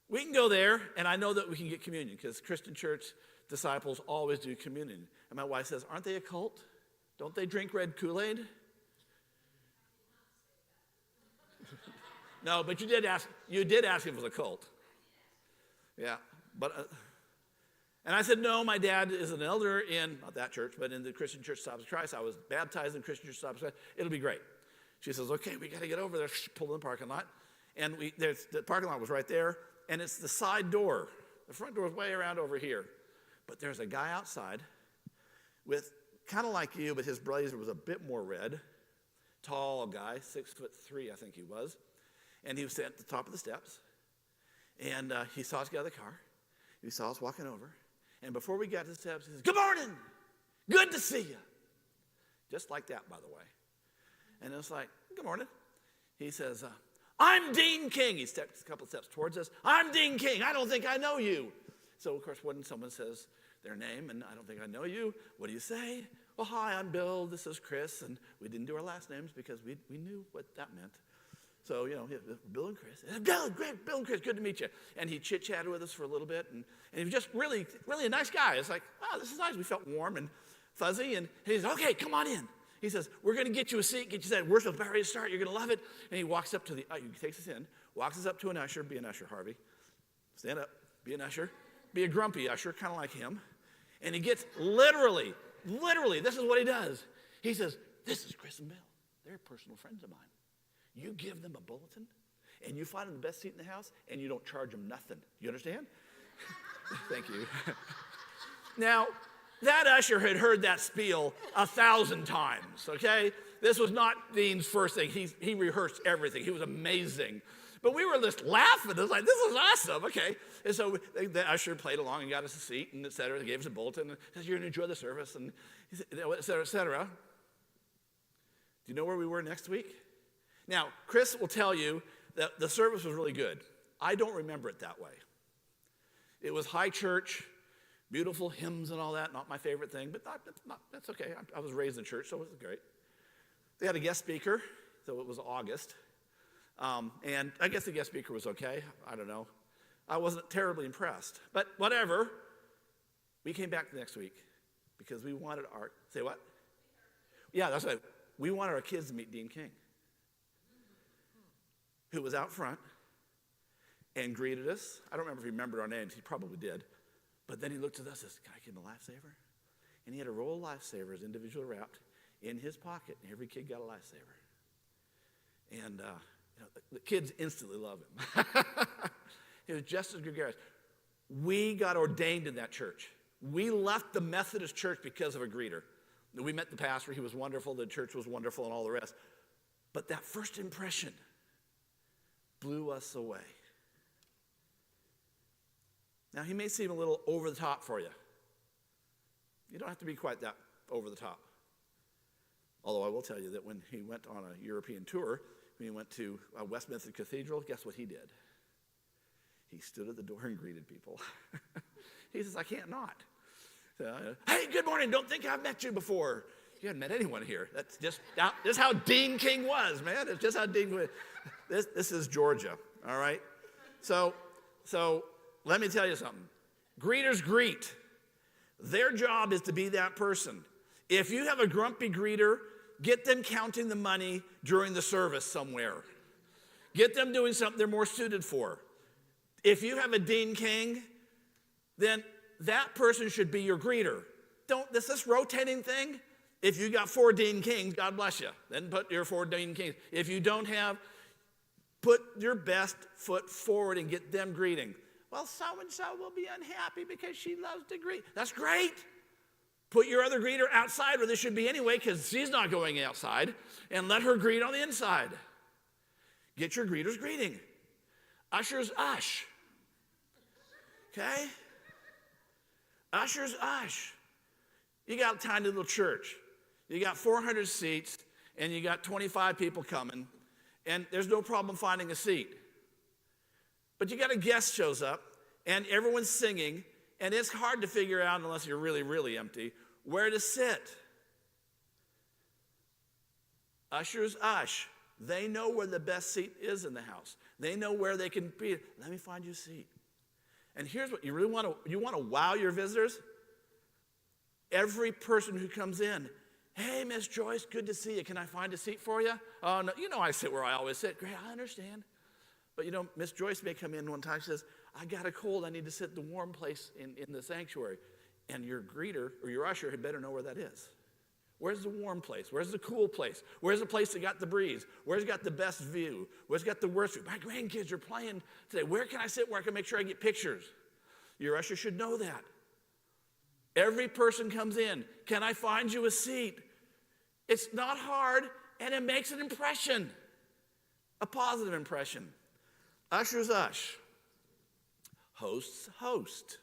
we can go there, and I know that we can get communion, because Christian church disciples always do communion. And my wife says, aren't they a cult? Don't they drink red Kool-Aid? No, but you did ask if it was a cult. Yeah, but... And I said, no, my dad is an elder in, not that church, but in the Christian Church Disciples of Christ. I was baptized in Christian Church Disciples of Christ. It'll be great. She says, okay, we got to get over there. Pull in the parking lot. And the parking lot was right there, and it's the side door. The front door is way around over here. But there's a guy outside with, kind of like you, but his blazer was a bit more red. Tall guy, 6'3", I think he was. And he was at the top of the steps. And he saw us get out of the car. He saw us walking over. And before we got to the steps, he says, good morning. Good to see you. Just like that, by the way. And it was like, good morning. He says, I'm Dean King. He steps a couple steps towards us. I'm Dean King. I don't think I know you. So, of course, when someone says their name and I don't think I know you, what do you say? Well, hi, I'm Bill. This is Chris. And we didn't do our last names because we knew what that meant. So, Bill and Chris. Great, Bill and Chris, good to meet you. And he chit-chatted with us for a little bit. And he was just really, really a nice guy. It's like, wow, this is nice. We felt warm and fuzzy. And he says, okay, come on in. He says, we're going to get you a seat, get you that worship about ready to start. You're going to love it. And he walks up to he takes us in, walks us up to an usher. Be an usher, Harvey. Stand up. Be an usher. Be a grumpy usher, kind of like him. And he gets literally, this is what he does. He says, this is Chris and Bill. They're personal friends of mine. You give them a bulletin, and you find them the best seat in the house, and you don't charge them nothing. You understand? Thank you. Now, that usher had heard that spiel 1,000 times, okay? This was not Dean's first thing. He rehearsed everything. He was amazing. But we were just laughing. It was like, this is awesome, okay? And so the usher played along and got us a seat, and et cetera. They gave us a bulletin, and said, you're going to enjoy the service, and et cetera, et cetera. Do you know where we were next week? Now, Chris will tell you that the service was really good. I don't remember it that way. It was high church, beautiful hymns and all that. Not my favorite thing, but that's okay. I was raised in church, so it was great. They had a guest speaker, so it was August. And I guess the guest speaker was okay. I don't know. I wasn't terribly impressed. But whatever. We came back the next week because we wanted say what? Yeah, that's right. We wanted our kids to meet Dean King, who was out front and greeted us. I don't remember if he remembered our names. He probably did. But then he looked at us and said, can I give him a lifesaver? And he had a roll of lifesavers individually wrapped in his pocket, and every kid got a lifesaver. And the kids instantly love him. He was just as gregarious. We got ordained in that church. We left the Methodist church because of a greeter. We met the pastor. He was wonderful. The church was wonderful and all the rest. But that first impression blew us away. Now, he may seem a little over the top for you. You don't have to be quite that over the top. Although I will tell you that when he went on a European tour, when he went to Westminster Cathedral, guess what he did? He stood at the door and greeted people. He says, I can't not. So, hey, good morning. Don't think I've met you before. You haven't met anyone here. That's just how Dean King was, man. It's just how Dean was. This is Georgia, all right? So let me tell you something. Greeters greet. Their job is to be that person. If you have a grumpy greeter, get them counting the money during the service somewhere. Get them doing something they're more suited for. If you have a Dean King, then that person should be your greeter. This rotating thing, if you got 4 Dean Kings, God bless you. Then put your 4 Dean Kings. If you don't have, put your best foot forward and get them greeting. Well, so-and-so will be unhappy because she loves to greet. That's great. Put your other greeter outside where they should be anyway, because she's not going outside, and let her greet on the inside. Get your greeters greeting. Ushers ush. Okay? Ushers ush. You got a tiny little church. You got 400 seats, and you got 25 people coming, and there's no problem finding a seat. But you got a guest shows up, and everyone's singing, and it's hard to figure out, unless you're really, really empty, where to sit. Ushers ush. They know where the best seat is in the house. They know where they can be. Let me find you a seat. And here's what you really want to wow your visitors. Every person who comes in, hey, Miss Joyce, good to see you. Can I find a seat for you? Oh, no, you know I sit where I always sit. Great, I understand. But Miss Joyce may come in one time, she says, I got a cold, I need to sit in the warm place in the sanctuary. And your greeter or your usher had better know where that is. Where's the warm place? Where's the cool place? Where's the place that got the breeze? Where's got the best view? Where's got the worst view? My grandkids are playing today. Where can I sit where I can make sure I get pictures? Your usher should know that. Every person comes in. Can I find you a seat? It's not hard, and it makes an impression, a positive impression. Ushers ush. Hosts host.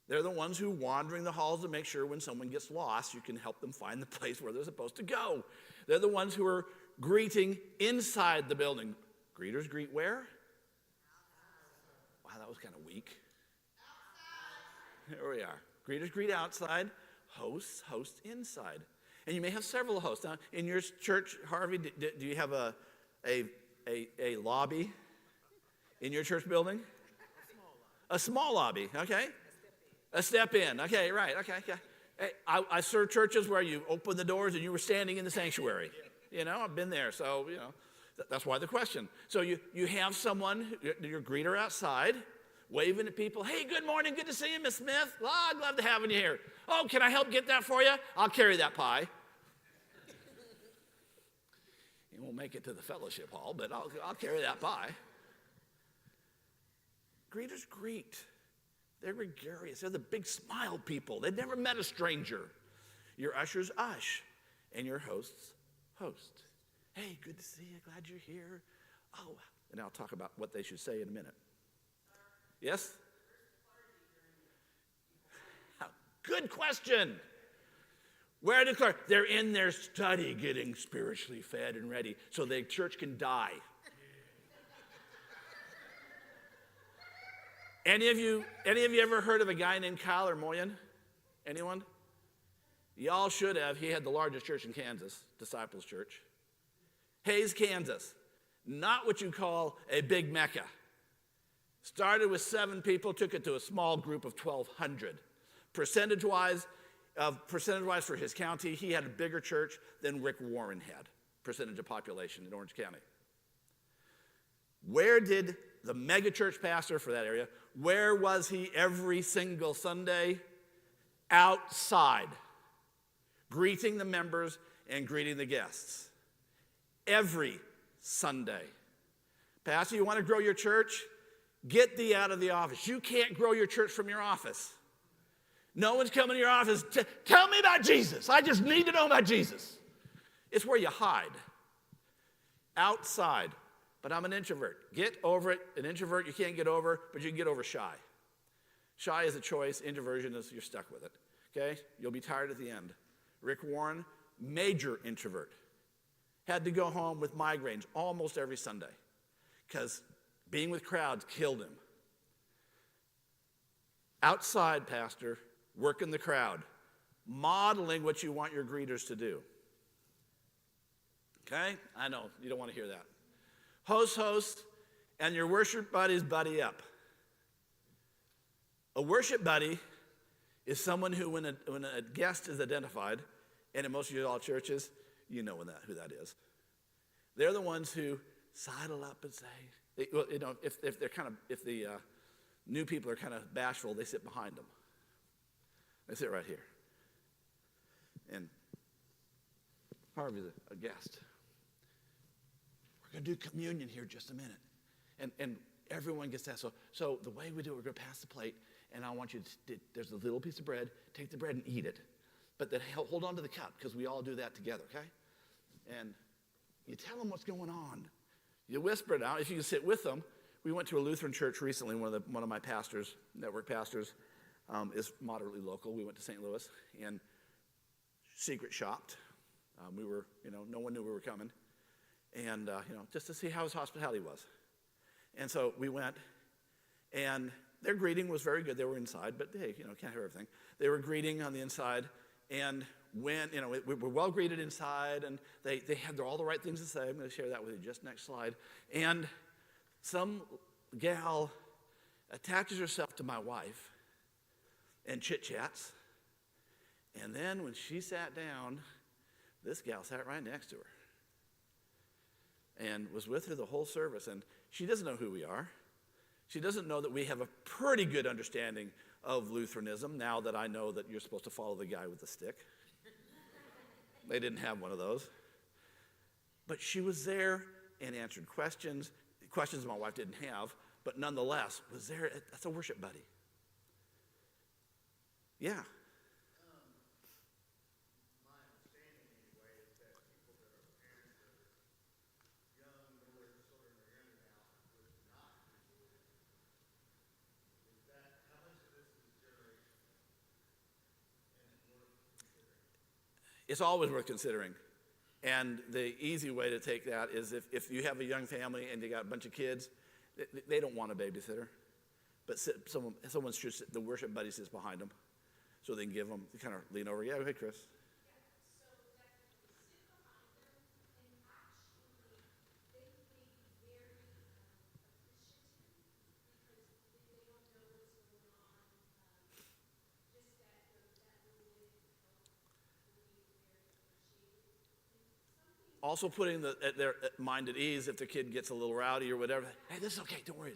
They're the ones who wandering the halls to make sure when someone gets lost, you can help them find the place where they're supposed to go. They're the ones who are greeting inside the building. Greeters greet where? Wow, that was kind of weak. Here we are. Greeters greet outside. Hosts host inside. And you may have several hosts. Now, in your church, Harvey, do you have a lobby in your church building? A small lobby, okay? A step in, okay, right, okay. Hey, I served churches where you opened the doors and you were standing in the sanctuary. I've been there, so, that's why the question. So you have someone, your greeter outside, waving at people. Hey, good morning, good to see you, Miss Smith. Oh, I'd love to have you here. Oh, can I help get that for you? I'll carry that pie. You won't make it to the fellowship hall, but I'll carry that pie. Greeters greet. They're gregarious. They're the big smile people. They've never met a stranger. Your ushers ush, and your hosts host. Hey, good to see you. Glad you're here. Oh, and I'll talk about what they should say in a minute. Yes? Good question. Where did clergy? They're in their study getting spiritually fed and ready so the church can die. Any of you ever heard of a guy named Kyle or Moyen? Anyone? Y'all should have. He had the largest church in Kansas, Disciples Church. Hays, Kansas. Not what you call a big Mecca. Started with 7 people, took it to a small group of 1,200. Percentage-wise for his county, he had a bigger church than Rick Warren had, percentage of population in Orange County. Where did the megachurch pastor for that area, where was he every single Sunday? Outside, greeting the members and greeting the guests. Every Sunday. Pastor, you want to grow your church? Get thee out of the office. You can't grow your church from your office. No one's coming to your office. Tell me about Jesus. I just need to know about Jesus. It's where you hide. Outside. But I'm an introvert. Get over it. An introvert you can't get over, but you can get over shy. Shy is a choice. Introversion is you're stuck with it. Okay? You'll be tired at the end. Rick Warren, major introvert. Had to go home with migraines almost every Sunday because being with crowds killed him. Outside, pastor, work in the crowd, modeling what you want your greeters to do. Okay? I know, you don't want to hear that. Host, and your worship buddies buddy up. A worship buddy is someone who, when a guest is identified, and in most of y'all churches, you know who that is. They're the ones who sidle up and say, if the new people are kind of bashful, they sit behind them. They sit right here. And Harvey's a guest. We're going to do communion here in just a minute. And everyone gets that. So the way we do it, we're going to pass the plate, and I want you to, there's a little piece of bread, take the bread and eat it. But then hold on to the cup, because we all do that together, okay? And you tell them what's going on. You whisper it out. If you can sit with them. We went to a Lutheran church recently. One of my pastors, network pastors, is moderately local. We went to St. Louis and secret shopped. We were, no one knew we were coming. And, just to see how his hospitality was. And so we went, and their greeting was very good. They were inside, but hey, can't hear everything. They were greeting on the inside, and when, we were well greeted inside, and they had all the right things to say. I'm going to share that with you just next slide. And some gal attaches herself to my wife and chit-chats, and then when she sat down, this gal sat right next to her and was with her the whole service. And she doesn't know who we are. She doesn't know that we have a pretty good understanding of Lutheranism now that I know that you're supposed to follow the guy with the stick. They didn't have one of those. But she was there and answered questions my wife didn't have, but nonetheless was there. That's a worship buddy. Yeah. My understanding anyway is that people that are parents that are young, or their children are young now, would not do it. Is that, how much of this is generational? And it's worth considering? It's always worth considering. And the easy way to take that is if you have a young family and you got a bunch of kids, they don't want a babysitter. But someone should sit, the worship buddy sits behind them so they can give them, kind of lean over. Yeah, go ahead, Chris. Also putting their mind at ease if the kid gets a little rowdy or whatever. Hey, this is okay, don't worry.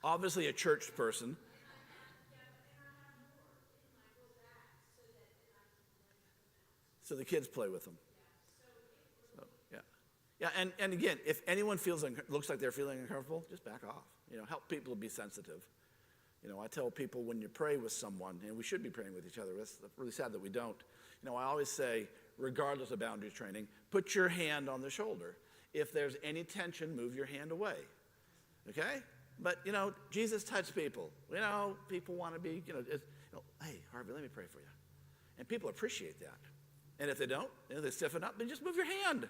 Obviously a church person. So the kids play with them. So, yeah. Yeah, and again, if anyone looks like they're feeling uncomfortable, just back off. Help people be sensitive. I tell people when you pray with someone, and we should be praying with each other. It's really sad that we don't. I always say, regardless of boundaries training, put your hand on the shoulder. If there's any tension, move your hand away. Okay? But, Jesus touched people. People want to be, hey, Harvey, let me pray for you. And people appreciate that. And if they don't, they stiffen up, then just move your hand.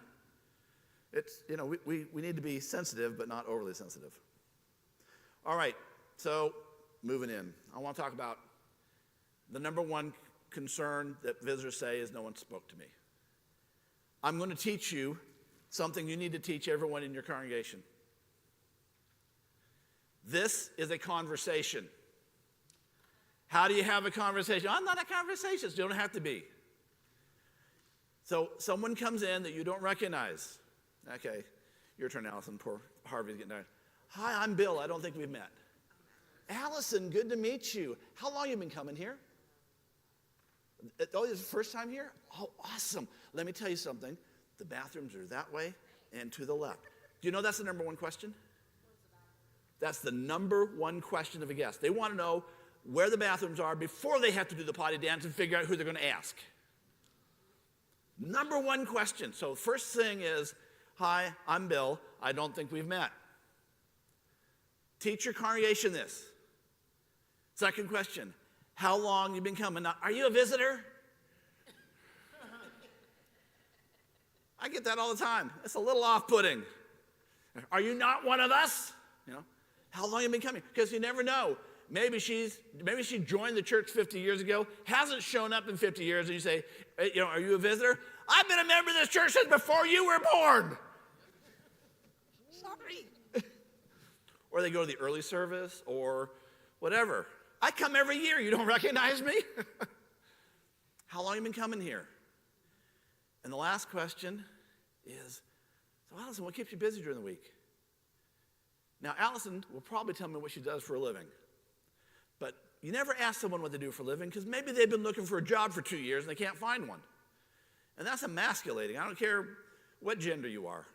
It's, we need to be sensitive, but not overly sensitive. All right, so moving in. I want to talk about the number one concern that visitors say is no one spoke to me. I'm going to teach you something you need to teach everyone in your congregation. This is a conversation. How do you have a conversation? I'm not a conversation. You don't have to be. So someone comes in that you don't recognize. Okay, your turn, Allison. Poor Harvey's getting tired. Hi, I'm Bill. I don't think we've met. Allison, good to meet you. How long have you been coming here? Oh, this is the first time here? Oh, awesome. Let me tell you something. The bathrooms are that way and to the left. Do you know that's the number one question? That's the number one question of a guest. They want to know where the bathrooms are before they have to do the potty dance and figure out who they're going to ask. Number one question. So first thing is, Hi, I'm Bill. I don't think we've met. Teach your congregation this. Second question, how long you been coming? Now, are you a visitor? I get that all the time. It's a little off-putting. Are you not one of us? You know, how long you been coming? Because you never know. Maybe she joined the church 50 years ago, hasn't shown up in 50 years, and you say, are you a visitor? I've been a member of this church since before you were born. Sorry. Or they go to the early service or whatever. I come every year. You don't recognize me? How long have you been coming here? And the last question is, so Allison, what keeps you busy during the week? Now, Allison will probably tell me what she does for a living. But you never ask someone what they do for a living because maybe they've been looking for a job for 2 years and they can't find one. And that's emasculating. I don't care what gender you are.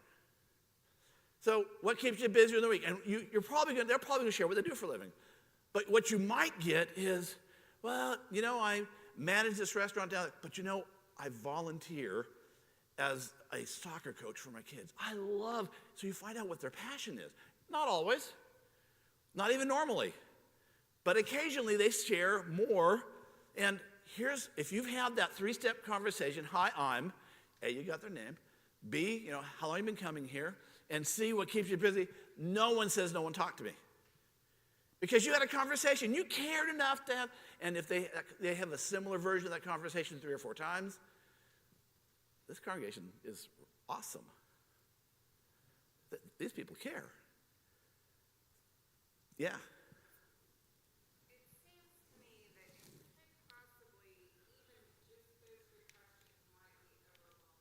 So what keeps you busy during the week? And they're probably going to share what they do for a living. But what you might get is, well, I manage this restaurant down, but I volunteer as a soccer coach for my kids. So you find out what their passion is. Not always, not even normally, but occasionally they share more. And if you've had that 3-step conversation, hi, I'm, A, you got their name, B, how long have you been coming here, and C, what keeps you busy, no one says no one talked to me. Because you had a conversation, you cared enough to have, and if they have a similar version of that conversation 3 or 4 times, this congregation is awesome. These people care. Yeah. It seems to me that it could possibly, even just those 3 questions might be overwhelming.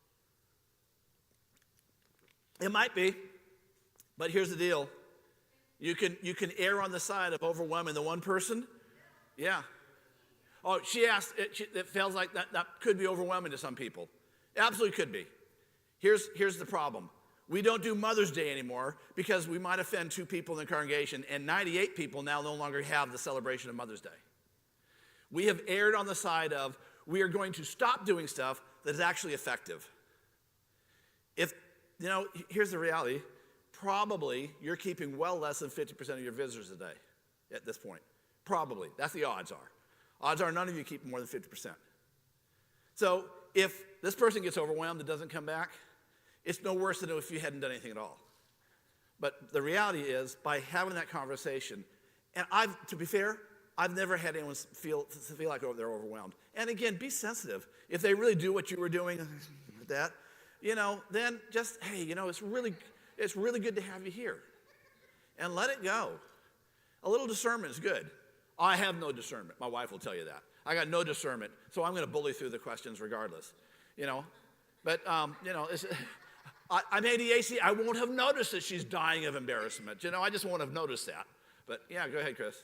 It might be, but here's the deal. You can err on the side of overwhelming the one person. Yeah. Oh, she asked, it feels like that could be overwhelming to some people. It absolutely could be. Here's the problem. We don't do Mother's Day anymore because we might offend 2 people in the congregation, and 98 people now no longer have the celebration of Mother's Day. We have erred on the side of we are going to stop doing stuff that is actually effective. Here's the reality. Probably you're keeping well less than 50% of your visitors a day at this point. Probably. That's the odds are. Odds are none of you keep more than 50%. So if this person gets overwhelmed and doesn't come back, it's no worse than if you hadn't done anything at all. But the reality is, by having that conversation, and to be fair, I've never had anyone feel like they're overwhelmed. And again, be sensitive. If they really do what you were doing, that, then just, hey, it's really good to have you here. And let it go. A little discernment is good. I have no discernment. My wife will tell you that. I got no discernment, so I'm going to bully through the questions regardless. But, I'm ADHD. I won't have noticed that she's dying of embarrassment. I just won't have noticed that. But, yeah, go ahead, Chris.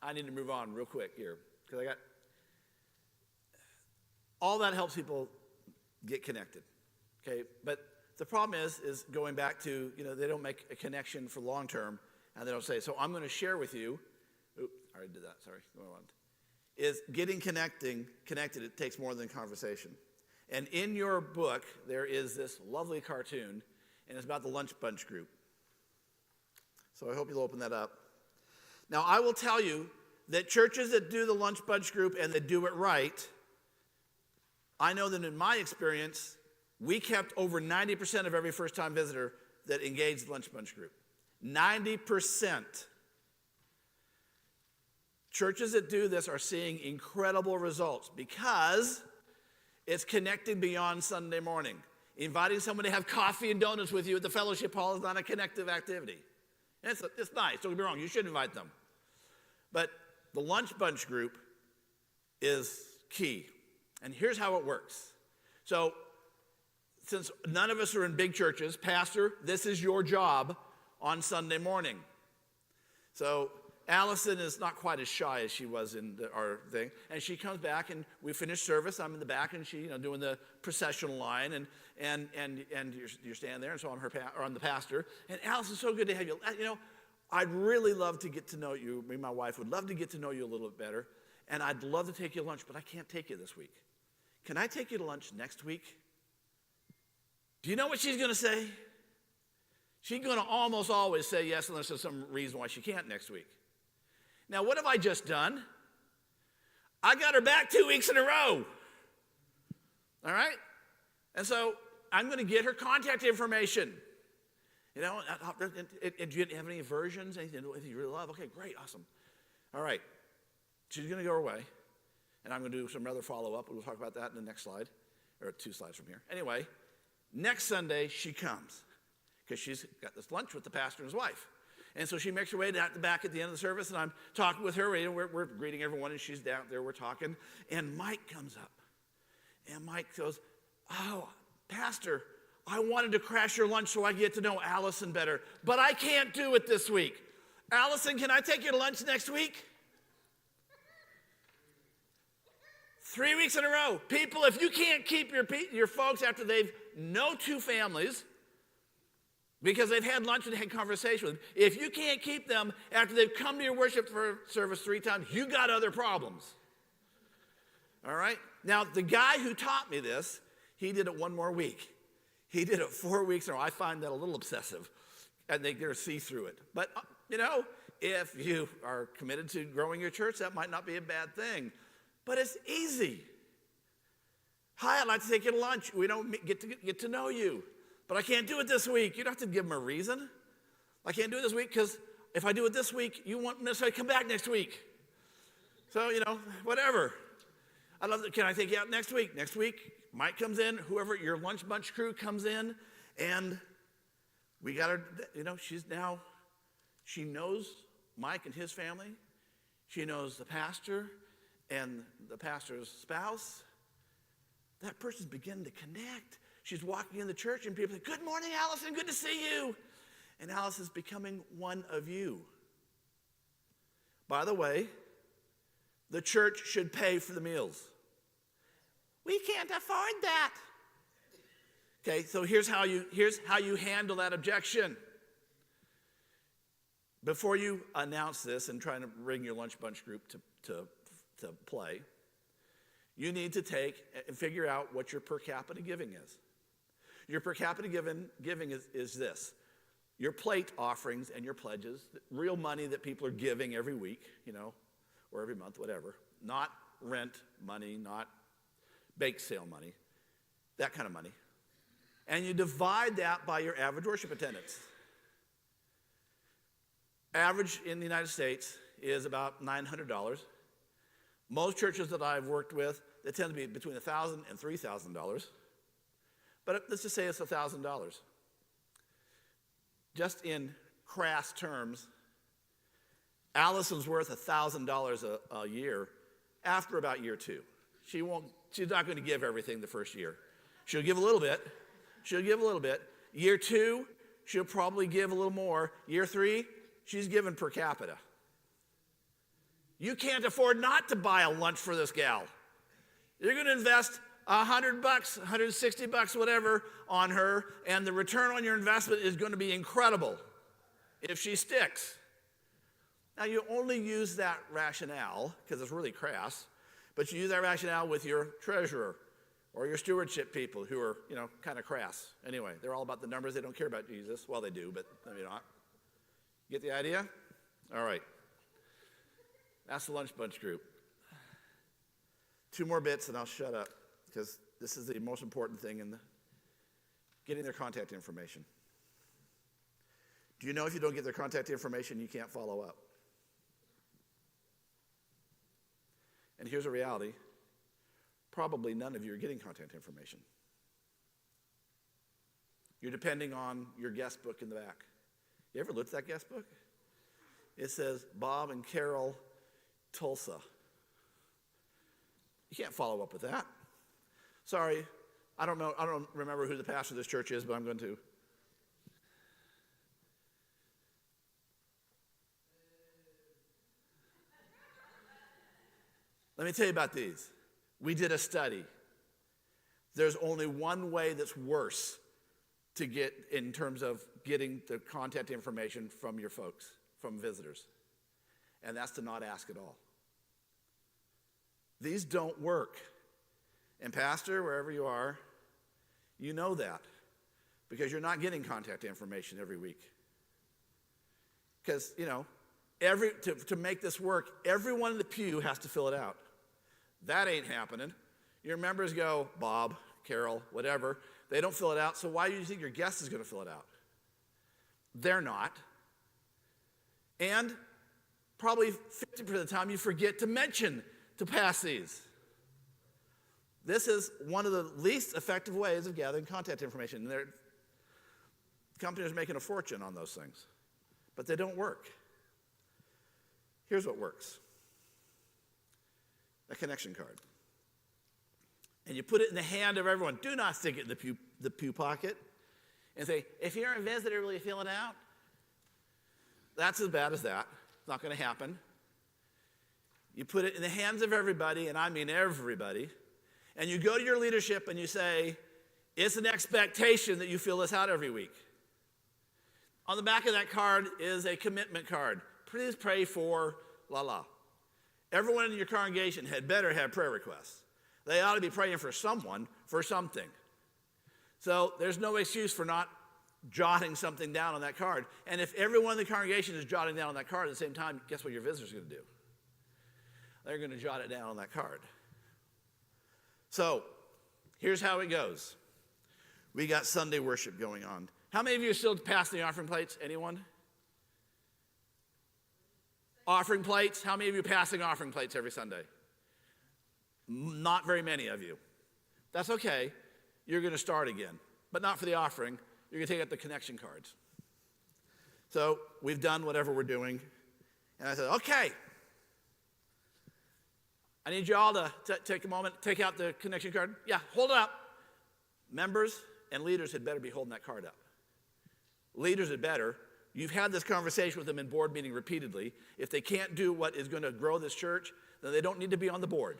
I need to move on real quick here because I got all that helps people get connected. Okay, but the problem is going back to, they don't make a connection for long term, and they don't say, so I'm going to share with you. Oops, I already did that. Sorry. Go on. Is getting connected, it takes more than conversation. And in your book, there is this lovely cartoon, and it's about the lunch bunch group. So I hope you'll open that up. Now, I will tell you that churches that do the lunch bunch group and that do it right, I know that in my experience, we kept over 90% of every first-time visitor that engaged the lunch bunch group. 90%. Churches that do this are seeing incredible results because it's connecting beyond Sunday morning. Inviting someone to have coffee and donuts with you at the fellowship hall is not a connective activity. It's nice, don't get me wrong, you should invite them. But the lunch bunch group is key. And here's how it works. So, since none of us are in big churches, Pastor, this is your job on Sunday morning. So, Allison is not quite as shy as she was in our thing. And she comes back and we finish service. I'm in the back and she, doing the processional line and you're standing there. And so I'm the pastor. And Allison, so good to have you. I'd really love to get to know you. Me and my wife would love to get to know you a little bit better. And I'd love to take you to lunch, but I can't take you this week. Can I take you to lunch next week? Do you know what she's going to say? She's going to almost always say yes unless there's some reason why she can't next week. Now, what have I just done? I got her back 2 weeks in a row. All right? And so I'm going to get her contact information. Do you have any aversions? Anything you really love? Okay, great, awesome. All right. She's going to go her way. And I'm going to do some other follow-up. We'll talk about that in the next slide. Or 2 slides from here. Anyway, next Sunday, she comes. Because she's got this lunch with the pastor and his wife. And so she makes her way to the back at the end of the service, and I'm talking with her. We're greeting everyone, and she's down there. We're talking. And Mike comes up. And Mike goes, oh, Pastor, I wanted to crash your lunch so I get to know Allison better, but I can't do it this week. Allison, can I take you to lunch next week? 3 weeks in a row. People, if you can't keep your folks after they've no 2 families, because they've had lunch and had conversation with them. If you can't keep them after they've come to your worship service 3 times, you got other problems. All right? Now, the guy who taught me this, he did it 1 more week. He did it 4 weeks in a row. I find that a little obsessive. And they see through it. But, if you are committed to growing your church, that might not be a bad thing. But it's easy. Hi, I'd like to take you to lunch. We don't get to know you. But I can't do it this week. You don't have to give them a reason. I can't do it this week because if I do it this week, you won't necessarily come back next week. So, whatever. Can I take you out next week? Next week, Mike comes in, whoever, your lunch bunch crew comes in, and we got her, she knows Mike and his family. She knows the pastor and the pastor's spouse. That person's beginning to connect. She's walking in the church and people say, good morning, Allison, good to see you. And Allison's becoming one of you. By the way, the church should pay for the meals. We can't afford that. Okay, so here's how you handle that objection. Before you announce this and try to bring your lunch bunch group to play, you need to take and figure out what your per capita giving is. Your per capita giving is this. Your plate offerings and your pledges, real money that people are giving every week, or every month, whatever. Not rent money, not bake sale money, that kind of money. And you divide that by your average worship attendance. Average in the United States is about $900. Most churches that I've worked with, they tend to be between $1,000 and $3,000. But let's just say it's $1,000. Just in crass terms, Allison's worth $1,000 a year after about year 2. She's not going to give everything the first year. She'll give a little bit. Year 2, she'll probably give a little more. Year 3, she's given per capita. You can't afford not to buy a lunch for this gal. You're going to invest $100, $160, whatever, on her, and the return on your investment is going to be incredible if she sticks. Now, you only use that rationale, because it's really crass, but you use that rationale with your treasurer or your stewardship people who are, kind of crass. Anyway, they're all about the numbers. They don't care about Jesus. Well, they do, but maybe not. Get the idea? All right. That's the lunch bunch group. 2 more bits and I'll shut up, because this is the most important thing in getting their contact information. Do you know if you don't get their contact information, you can't follow up? And here's a reality. Probably none of you are getting contact information. You're depending on your guest book in the back. You ever looked at that guest book? It says Bob and Carol Tulsa. You can't follow up with that. Sorry, I don't remember who the pastor of this church is, but I'm going to. Let me tell you about these. We did a study. There's only one way that's worse to get in terms of getting the contact information from your folks, from visitors, and that's to not ask at all. These don't work. And pastor, wherever you are, you know that because you're not getting contact information every week. Because, to make this work, everyone in the pew has to fill it out. That ain't happening. Your members go, Bob, Carol, whatever. They don't fill it out, so why do you think your guest is going to fill it out? They're not. And probably 50% of the time you forget to mention to pass these. This is one of the least effective ways of gathering contact information. Companies are making a fortune on those things, but they don't work. Here's what works. A connection card. And you put it in the hand of everyone. Do not stick it in the pew pocket and say, if you're a visitor, will you fill it out? That's as bad as that. It's not going to happen. You put it in the hands of everybody, and I mean everybody, and you go to your leadership and you say, it's an expectation that you fill this out every week. On the back of that card is a commitment card. Please pray for la. Everyone in your congregation had better have prayer requests. They ought to be praying for someone for something. So there's no excuse for not jotting something down on that card. And if everyone in the congregation is jotting down on that card at the same time, guess what your visitor's going to do? They're going to jot it down on that card. So here's how it goes. We got Sunday worship going on. How many of you are still passing the offering plates? Anyone? Offering plates? How many of you are passing offering plates every Sunday? Not very many of you. That's okay. You're going to start again, but not for the offering. You're going to take out the connection cards. So we've done whatever we're doing. And I said, okay. I need you all to take a moment, take out the connection card. Yeah, hold it up. Members and leaders had better be holding that card up. Leaders had better. You've had this conversation with them in board meeting repeatedly. If they can't do what is going to grow this church, then they don't need to be on the board.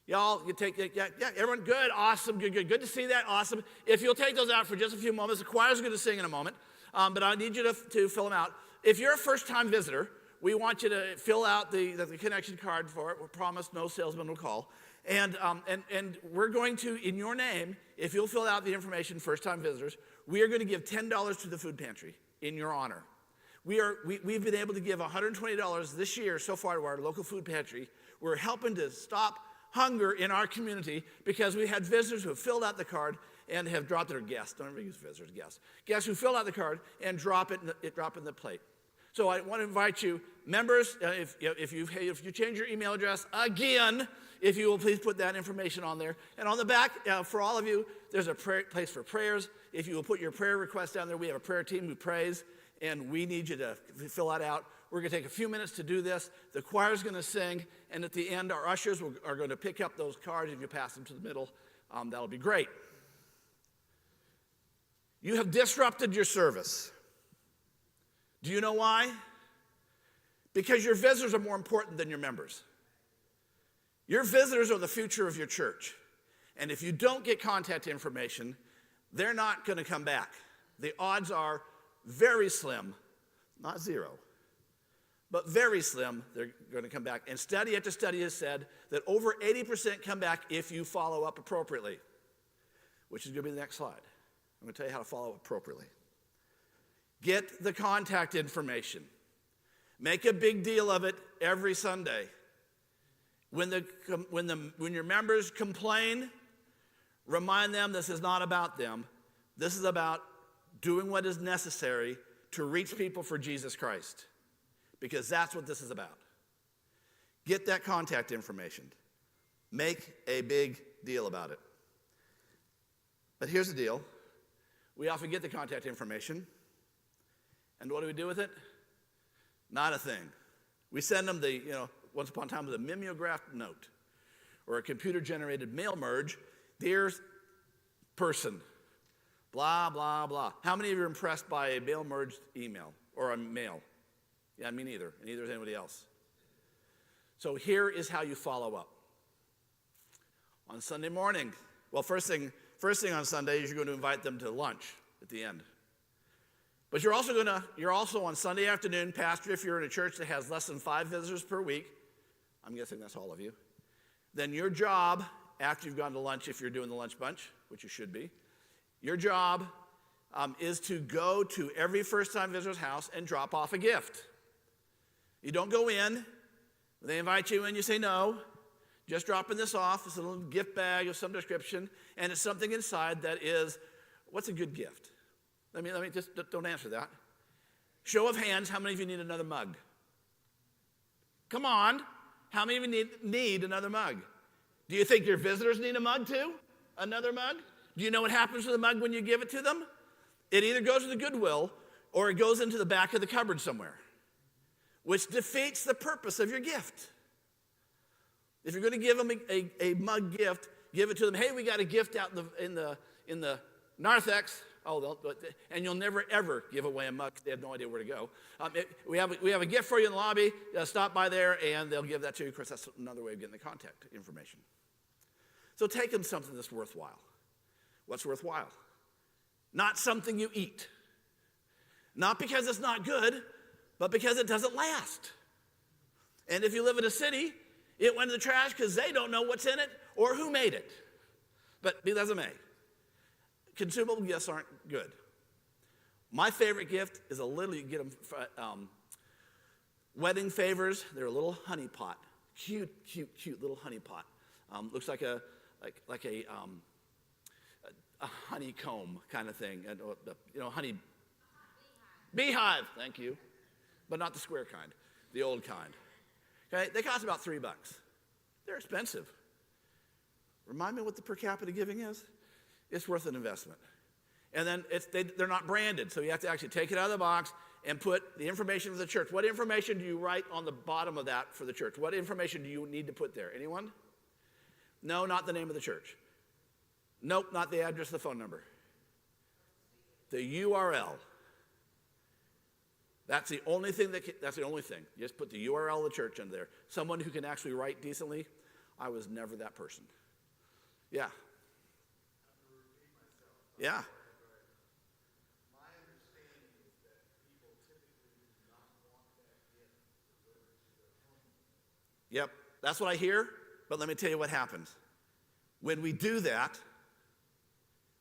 Y'all, you take, yeah, everyone, good, awesome, good to see that, awesome. If you'll take those out for just a few moments, the choir's going to sing in a moment, but I need you to fill them out. If you're a first-time visitor, we want you to fill out the connection card for it. We promise no salesman will call. And we're going to, in your name, if you'll fill out the information, first-time visitors, we are going to give $10 to the food pantry in your honor. We've been able to give $120 this year so far to our local food pantry. We're helping to stop hunger in our community because we had visitors who have filled out the card and have dropped their guests. Don't ever use visitors, guests. Guests who fill out the card and drop it in the plate. So I want to invite you, members, if you change your email address again, if you will please put that information on there. And on the back, for all of you, there's a place for prayers. If you will put your prayer request down there, we have a prayer team who prays, and we need you to fill that out. We're going to take a few minutes to do this. The choir's going to sing, and at the end, our ushers are going to pick up those cards. If you pass them to the middle, that'll be great. You have disrupted your service. Do you know why? Because your visitors are more important than your members. Your visitors are the future of your church. And if you don't get contact information, they're not going to come back. The odds are very slim, not zero, but very slim they're going to come back. And study after study has said that over 80% come back if you follow up appropriately, which is going to be the next slide. I'm going to tell you how to follow up appropriately. Get the contact information. Make a big deal of it every Sunday. When your members complain, remind them this is not about them. This is about doing what is necessary to reach people for Jesus Christ, because that's what this is about. Get that contact information. Make a big deal about it. But here's the deal. We often get the contact information, and what do we do with it? Not a thing. We send them once upon a time with a mimeographed note or a computer-generated mail merge. Dear person, blah, blah, blah. How many of you are impressed by a mail merged email or a mail? Yeah, me neither, and neither is anybody else. So here is how you follow up. On Sunday morning, well, first thing on Sunday is you're going to invite them to lunch at the end. But you're also on Sunday afternoon, pastor, if you're in a church that has less than 5 visitors per week, I'm guessing that's all of you, then your job, after you've gone to lunch, if you're doing the lunch bunch, which you should be, your job is to go to every first-time visitor's house and drop off a gift. You don't go in, they invite you in, you say no, just dropping this off, it's a little gift bag of some description, and it's something inside that is, what's a good gift? Let me just, don't answer that. Show of hands, how many of you need another mug? Come on, how many of you need another mug? Do you think your visitors need a mug too? Another mug? Do you know what happens to the mug when you give it to them? It either goes to the Goodwill or it goes into the back of the cupboard somewhere, which defeats the purpose of your gift. If you're going to give them a mug gift, give it to them. Hey, we got a gift out in the narthex. And you'll never, ever give away a mug. They have no idea where to go. We have a gift for you in the lobby. Stop by there, and they'll give that to you. Of course, that's another way of getting the contact information. So take them something that's worthwhile. What's worthwhile? Not something you eat. Not because it's not good, but because it doesn't last. And if you live in a city, it went in the trash because they don't know what's in it or who made it. But be that as it may. Consumable gifts aren't good. My favorite gift is you get them wedding favors. They're a little honey pot, cute little honey pot. Looks like a honeycomb kind of thing, honey beehive. Thank you, but not the square kind, the old kind. Okay, they cost about $3. They're expensive. Remind me what the per capita giving is. It's worth an investment. And then they're not branded, so you have to actually take it out of the box and put the information of the church. What information do you write on the bottom of that for the church? What information do you need to put there? Anyone? No, not the name of the church. Nope, not the address, the phone number. The URL. That's the only thing that's the only thing. You just put the URL of the church in there. Someone who can actually write decently. I was never that person. Yeah. Yeah. My understanding is that people typically do not want that gift delivered to their home. Yep, that's what I hear, but let me tell you what happens. When we do that,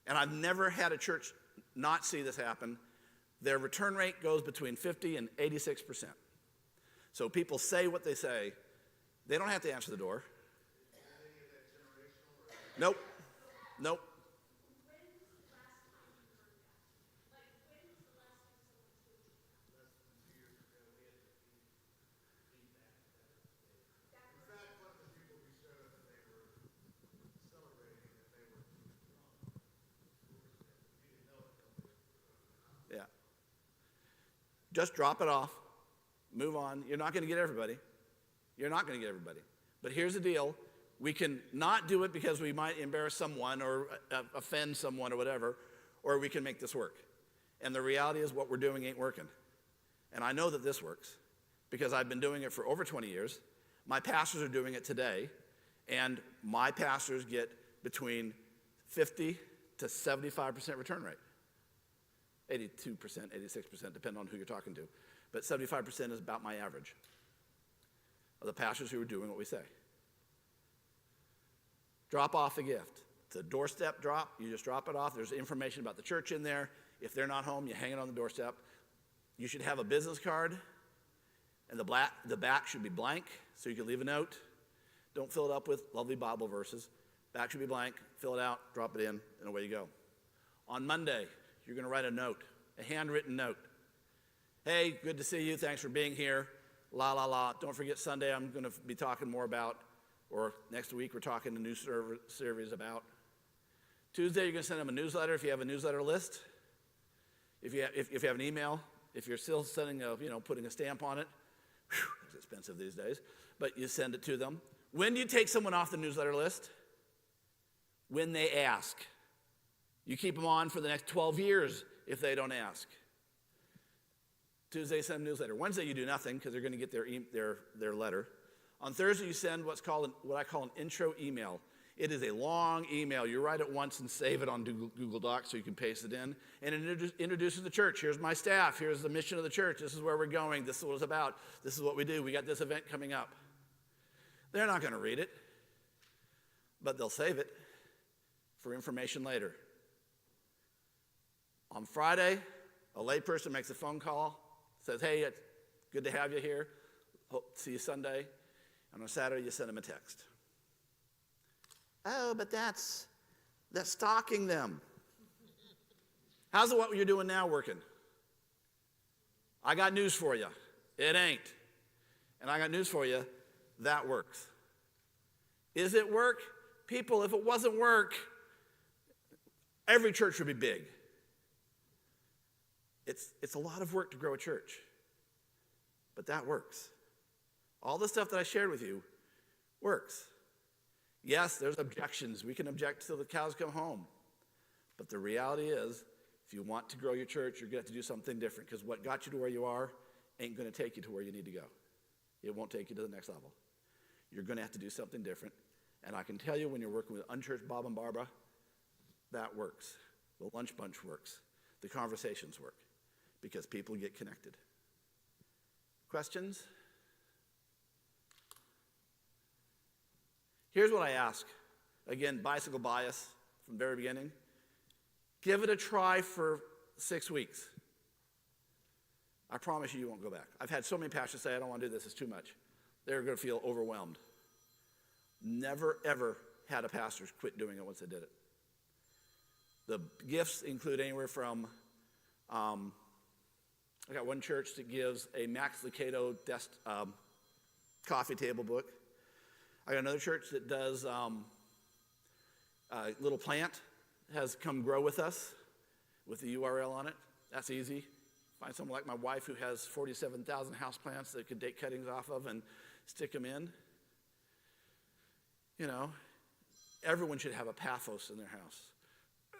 and I've never had a church not see this happen, their return rate goes between 50 and 86%. So people say what they say. They don't have to answer the door. Is any of that generational? Nope. Nope. Yeah. Just drop it off. Move on. You're not going to get everybody. You're not going to get everybody. But here's the deal. We can not do it because we might embarrass someone or offend someone or whatever, or we can make this work. And the reality is what we're doing ain't working. And I know that this works because I've been doing it for over 20 years. My pastors are doing it today, and my pastors get between 50 to 75% return rate. 82%, 86%, depending on who you're talking to. But 75% is about my average of the pastors who are doing what we say. Drop off a gift. It's a doorstep drop. You just drop it off. There's information about the church in there. If they're not home, you hang it on the doorstep. You should have a business card, and the back should be blank, so you can leave a note. Don't fill it up with lovely Bible verses. Back should be blank. Fill it out, drop it in, and away you go. On Monday, you're going to write a note, a handwritten note. Hey, good to see you. Thanks for being here. La, la, la. Don't forget Sunday I'm going to be talking more about, or next week we're talking a new series about. Tuesday, you're going to send them a newsletter if you have a newsletter list. If you have an email, if you're still sending putting a stamp on it, it's expensive these days, but you send it to them. When do you take someone off the newsletter list? When they ask. You keep them on for the next 12 years if they don't ask. Tuesday, send a newsletter. Wednesday, you do nothing because they're going to get their letter. On Thursday, you send what I call an intro email. It is a long email. You write it once and save it on Google Docs so you can paste it in. And it introduces the church. Here's my staff. Here's the mission of the church. This is where we're going. This is what it's about. This is what we do. We got this event coming up. They're not going to read it, but they'll save it for information later. On Friday, a layperson makes a phone call, says, hey, it's good to have you here. Hope to see you Sunday. And on Saturday, you send them a text. Oh, but that's stalking them. How's what you're doing now working? I got news for you. It ain't. And I got news for you. That works. Is it work? People, if it wasn't work, every church would be big. It's a lot of work to grow a church. But that works. All the stuff that I shared with you works. Yes, there's objections. We can object till the cows come home. But the reality is, if you want to grow your church, you're going to have to do something different, because what got you to where you are ain't going to take you to where you need to go. It won't take you to the next level. You're going to have to do something different. And I can tell you, when you're working with unchurched Bob and Barbara, that works. The lunch bunch works. The conversations work, because people get connected. Questions? Here's what I ask. Again, bicycle bias from the very beginning. Give it a try for 6 weeks. I promise you won't go back. I've had so many pastors say, I don't want to do this, it's too much. They're going to feel overwhelmed. Never, ever had a pastor quit doing it once they did it. The gifts include anywhere from, I got one church that gives a Max Lucado coffee table book. I got another church that does a little plant, has come grow with us with the URL on it. That's easy. Find someone like my wife who has 47,000 houseplants that could take cuttings off of and stick them in. You know, everyone should have a pathos in their house.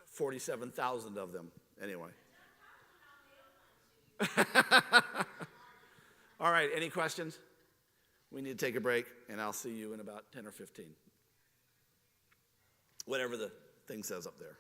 47,000 of them, anyway. All right, any questions? We need to take a break, and I'll see you in about 10 or 15. Whatever the thing says up there.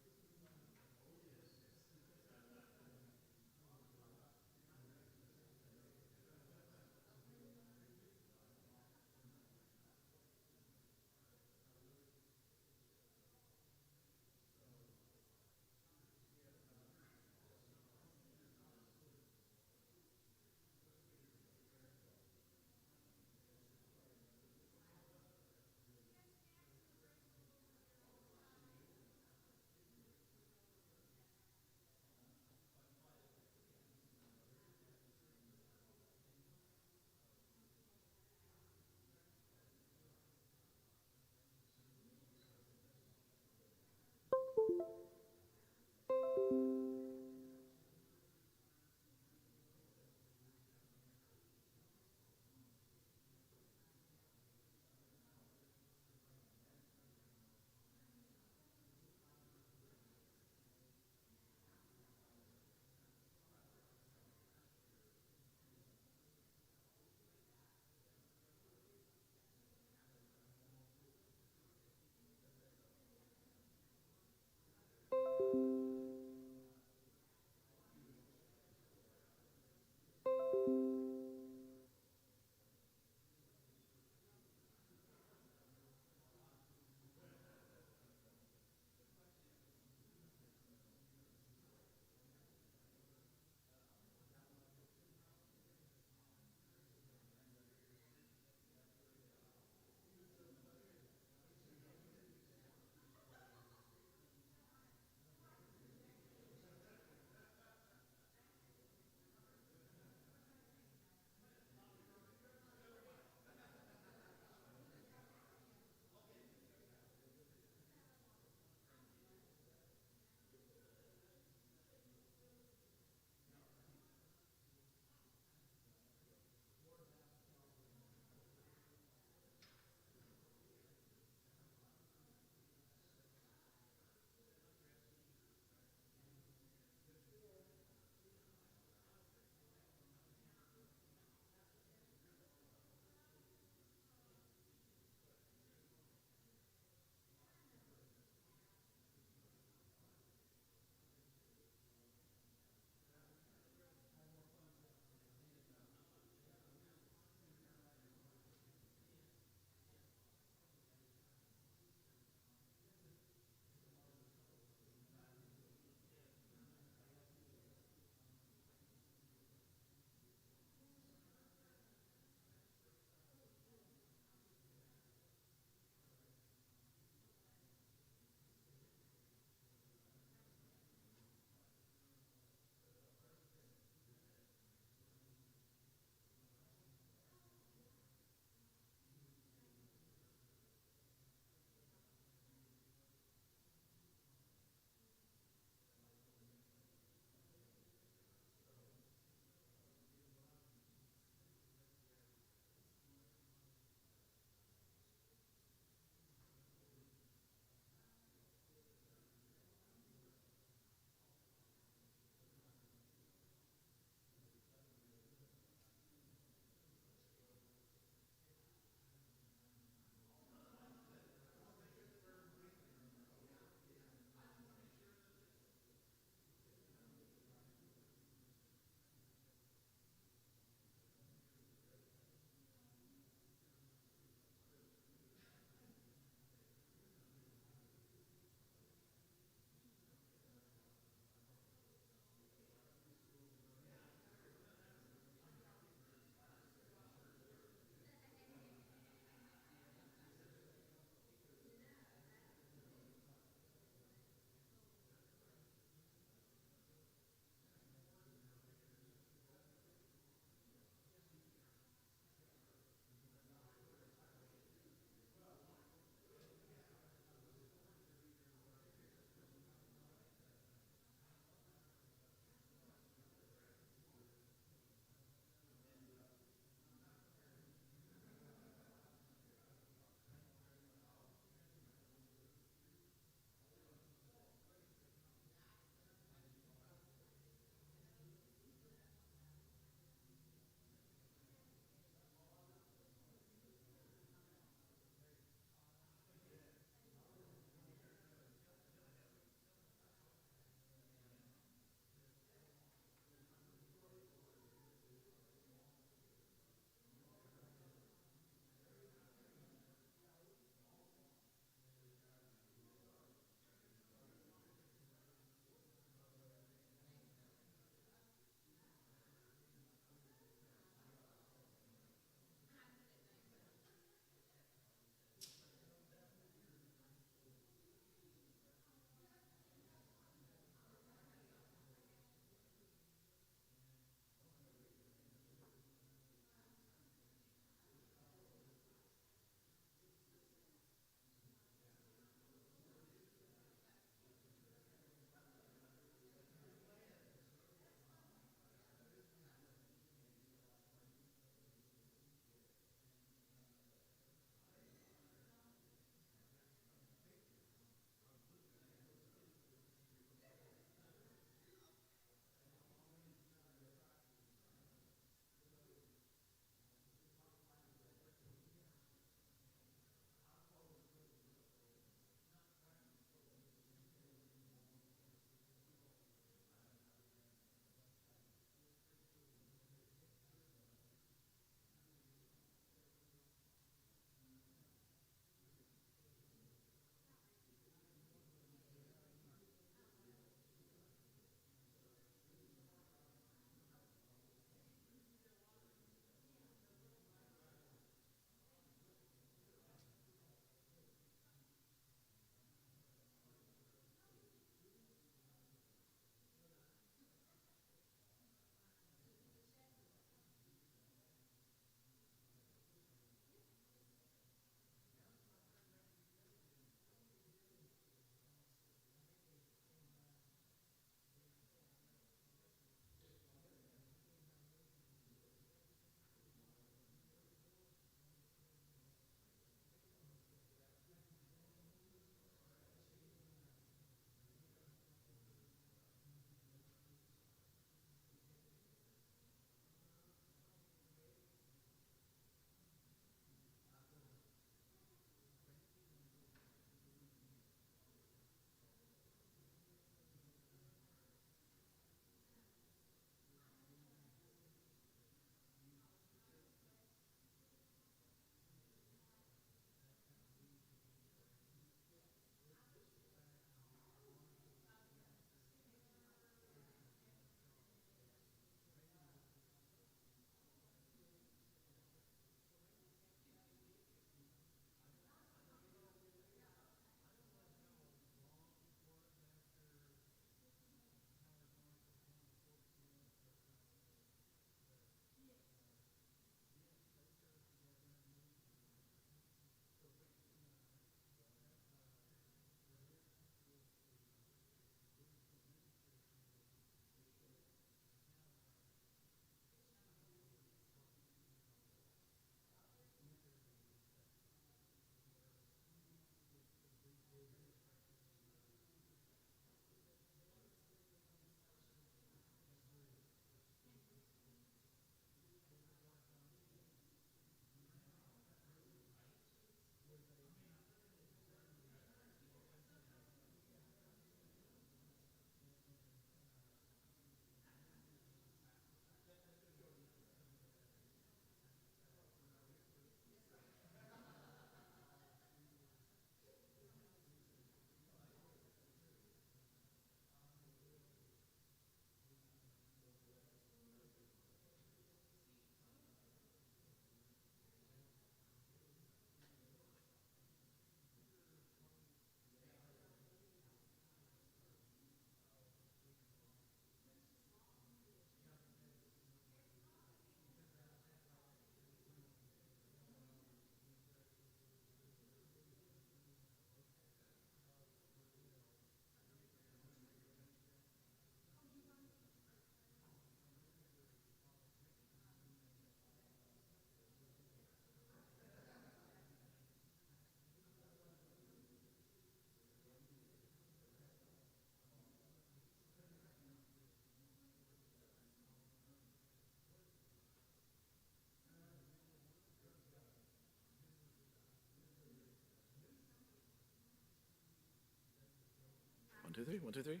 2, 3. 1, 2, 3.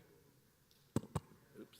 Oops.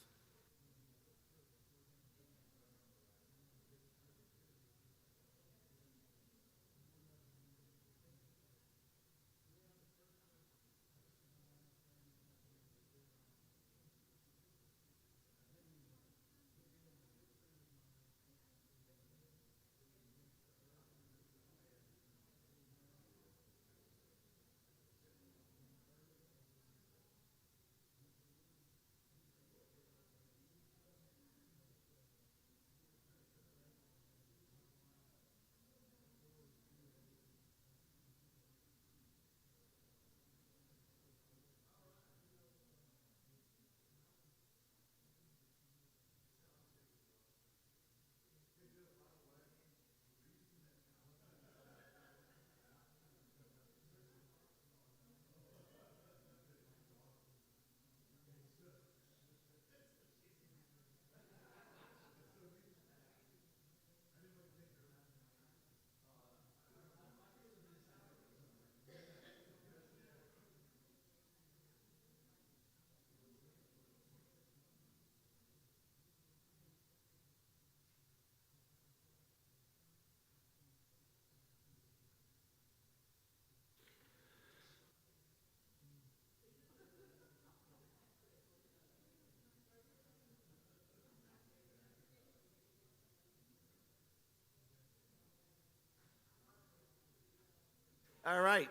All right.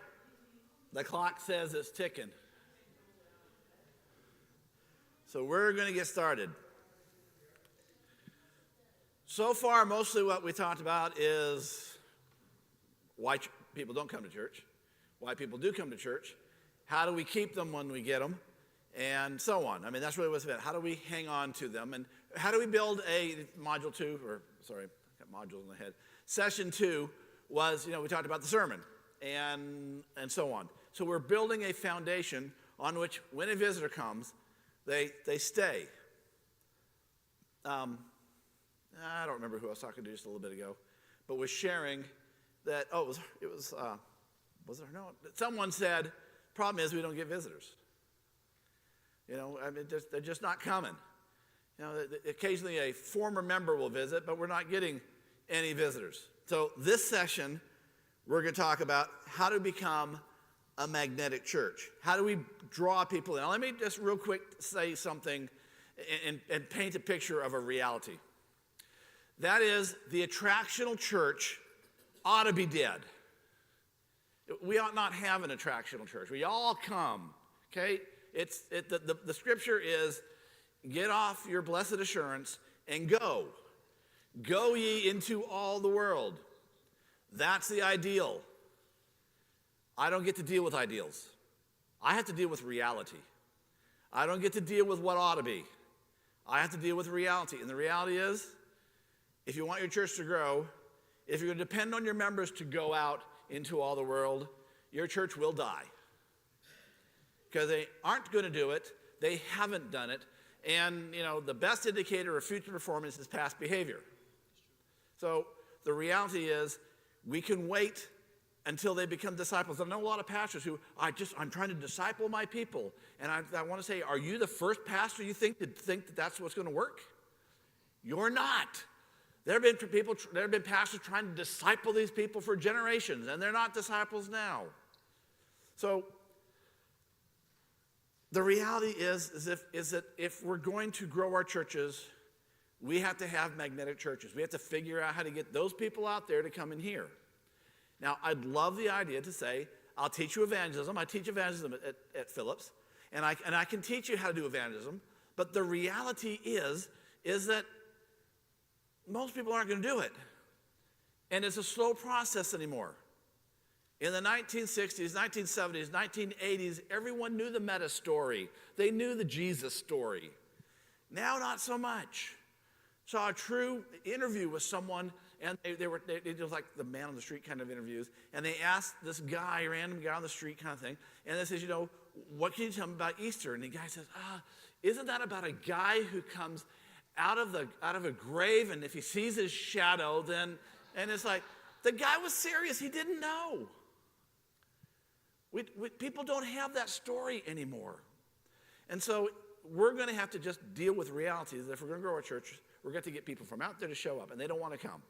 The clock says it's ticking. So we're going to get started. So far, mostly what we talked about is why people don't come to church, why people do come to church, how do we keep them when we get them, and so on. I mean, that's really what's about. How do we hang on to them, and how do we build a module 2, or sorry, I got modules in the head. Session 2 was, we talked about the sermon and so on. So we're building a foundation on which when a visitor comes, they stay. I don't remember who I was talking to just a little bit ago, but was sharing that, was there? No, someone said, problem is we don't get visitors. They're just not coming. Occasionally a former member will visit, but we're not getting any visitors. So this session, we're going to talk about how to become a magnetic church. How do we draw people in? Now, let me just real quick say something and paint a picture of a reality. That is, the attractional church ought to be dead. We ought not have an attractional church. We all come, okay? The scripture is, get off your blessed assurance and go. Go ye into all the world. That's the ideal. I don't get to deal with ideals. I have to deal with reality. I don't get to deal with what ought to be. I have to deal with reality. And the reality is, if you want your church to grow, if you're going to depend on your members to go out into all the world, your church will die. Because they aren't going to do it. They haven't done it. And, the best indicator of future performance is past behavior. So the reality is, we can wait until they become disciples. I know a lot of pastors who, I'm trying to disciple my people. And I want to say, are you the first pastor you think that that's what's going to work? You're not. There have been pastors trying to disciple these people for generations, and they're not disciples now. So the reality is that if we're going to grow our churches, we have to have magnetic churches. We have to figure out how to get those people out there to come in here. Now, I'd love the idea to say, I'll teach you evangelism. I teach evangelism at Phillips, and I can teach you how to do evangelism. But the reality is that most people aren't going to do it. And it's a slow process anymore. In the 1960s, 1970s, 1980s, everyone knew the meta story. They knew the Jesus story. Now, not so much. Saw a true interview with someone, and they was like the man on the street kind of interviews, and they asked this guy, random guy on the street kind of thing, and they says, what can you tell me about Easter? And the guy says, isn't that about a guy who comes out of a grave, and if he sees his shadow, then, and it's like, the guy was serious. He didn't know. People don't have that story anymore. And so we're going to have to just deal with reality that if we're going to grow our church, we're going to get people from out there to show up, and they don't want to come.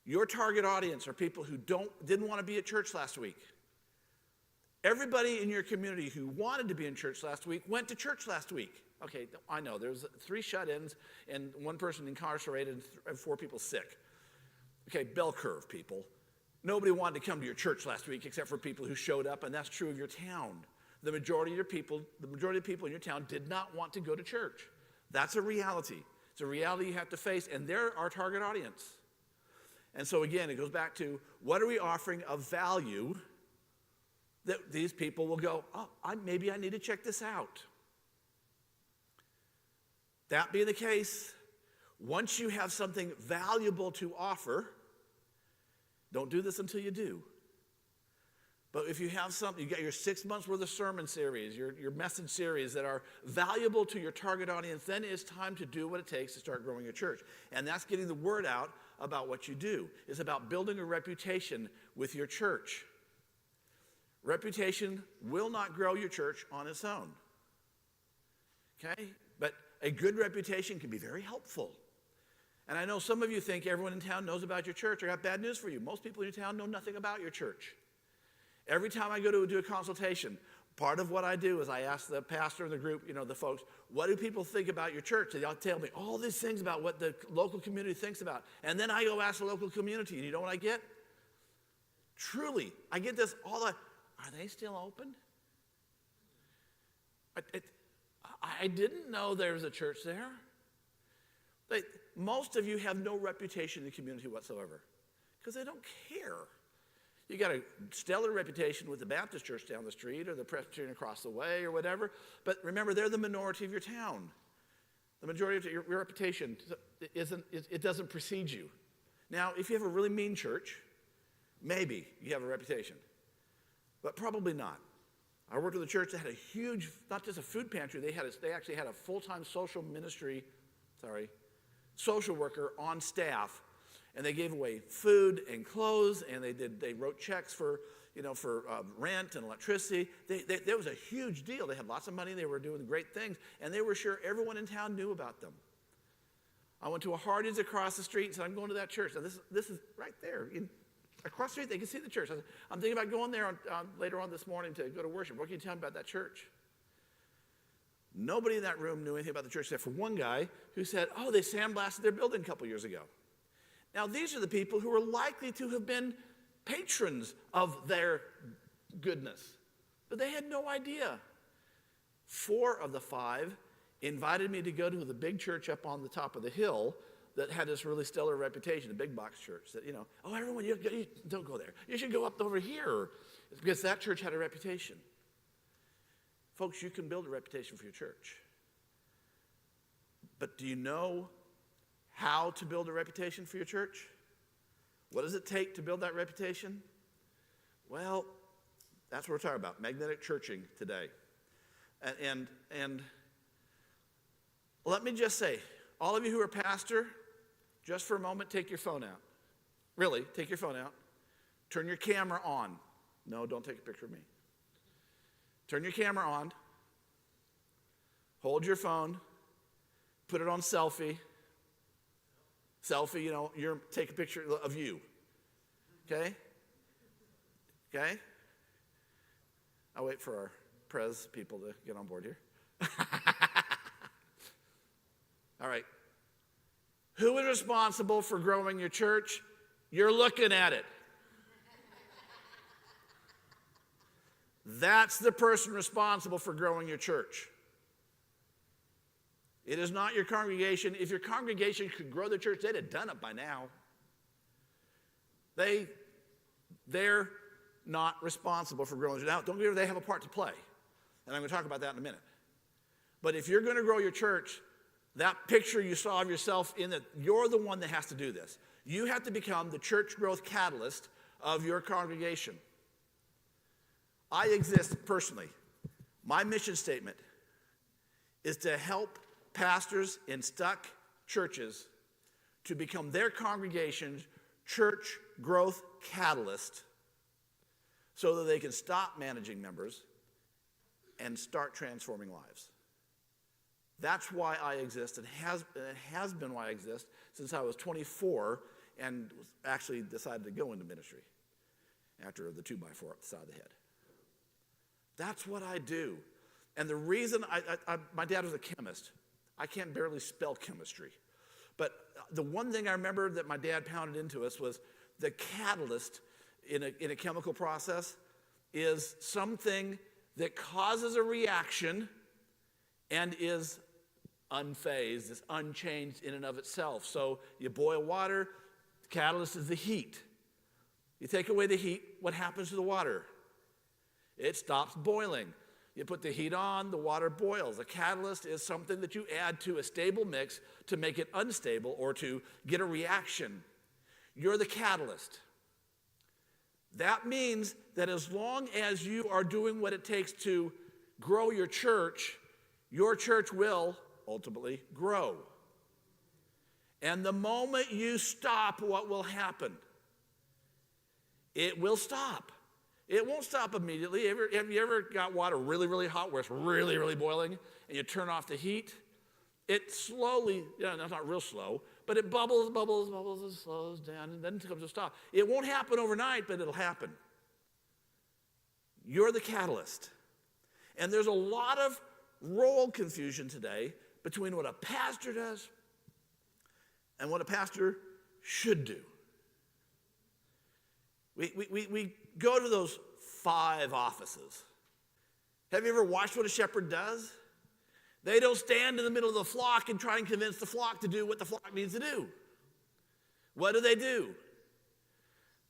Your target audience are people who didn't want to be at church last week. Everybody in your community who wanted to be in church last week went to church last week. Okay, I know, there's 3 shut-ins and 1 person incarcerated and 4 people sick. Okay, bell curve, people. Nobody wanted to come to your church last week except for people who showed up, and that's true of your town. The majority of people in your town did not want to go to church. That's a reality. It's a reality you have to face, and they're our target audience. And so again, it goes back to, what are we offering of value that these people will go, oh, maybe I need to check this out. That being the case, once you have something valuable to offer, don't do this until you do. But if you have something, you got your 6 months worth of sermon series, your message series that are valuable to your target audience, then it's time to do what it takes to start growing your church. And that's getting the word out about what you do. It's about building a reputation with your church. Reputation will not grow your church on its own. Okay? But a good reputation can be very helpful. And I know some of you think everyone in town knows about your church. I got bad news for you. Most people in your town know nothing about your church. Every time I go to do a consultation, part of what I do is I ask the pastor and the group, the folks, what do people think about your church? They'll tell me all these things about what the local community thinks about. And then I go ask the local community, and you know what I get? Truly, I get this are they still open? I didn't know there was a church there. Most of you have no reputation in the community whatsoever because they don't care. You got a stellar reputation with the Baptist church down the street or the Presbyterian across the way or whatever, but remember, they're the minority of your town. The majority of your reputation doesn't precede you. Now, if you have a really mean church, maybe you have a reputation, but probably not. I worked with a church that had a huge, not just a food pantry, they actually had a full-time social worker on staff, and they gave away food and clothes, and they wrote checks for rent and electricity. There was a huge deal. They had lots of money. They were doing great things, and they were sure everyone in town knew about them. I went to a Hardee's across the street and said, I'm going to that church. Now, this is right there. Across the street, they can see the church. I said, I'm thinking about going there later on this morning to go to worship. What can you tell me about that church? Nobody in that room knew anything about the church except for one guy who said, oh, they sandblasted their building a couple years ago. Now, these are the people who are likely to have been patrons of their goodness, but they had no idea. 4 of the 5 invited me to go to the big church up on the top of the hill that had this really stellar reputation, a big box church that, oh, everyone, you don't go there. You should go up over here. It's because that church had a reputation. Folks, you can build a reputation for your church. But do you know how to build a reputation for your church? What does it take to build that reputation? Well, that's what we're talking about, magnetic churching today. And let me just say, all of you who are pastor, just for a moment, take your phone out. Really, take your phone out. Turn your camera on. No, don't take a picture of me. Turn your camera on. Hold your phone. Put it on selfie. Selfie, take a picture of you. Okay? Okay? I'll wait for our Prez people to get on board here. All right. Who is responsible for growing your church? You're looking at it. That's the person responsible for growing your church. It is not your congregation. If your congregation could grow the church, they'd have done it by now. They're not responsible for growing it. Now, don't forget they have a part to play. And I'm going to talk about that in a minute. But if you're going to grow your church, that picture you saw of yourself in it, you're the one that has to do this. You have to become the church growth catalyst of your congregation. I exist personally. My mission statement is to help pastors in stuck churches to become their congregation's church growth catalyst so that they can stop managing members and start transforming lives. That's why I exist, and it has been why I exist since I was 24 and actually decided to go into ministry after the 2x4 up the side of the head. That's what I do. And the reason, my dad was a chemist. I can't barely spell chemistry. But the one thing I remember that my dad pounded into us was the catalyst in a chemical process is something that causes a reaction and is unfazed, is unchanged in and of itself. So you boil water, the catalyst is the heat. You take away the heat, what happens to the water? It stops boiling. You put the heat on, the water boils. A catalyst is something that you add to a stable mix to make it unstable or to get a reaction. You're the catalyst. That means that as long as you are doing what it takes to grow your church will ultimately grow. And the moment you stop, what will happen? It will stop. It won't stop immediately. Have you ever got water really, really hot where it's really, really boiling and you turn off the heat? It slowly, it's not real slow, but it bubbles, and slows down, and then it comes to a stop. It won't happen overnight, but it'll happen. You're the catalyst. And there's a lot of role confusion today between what a pastor does and what a pastor should do. We go to those 5 offices. Have you ever watched what a shepherd does? They don't stand in the middle of the flock and try and convince the flock to do what the flock needs to do. What do?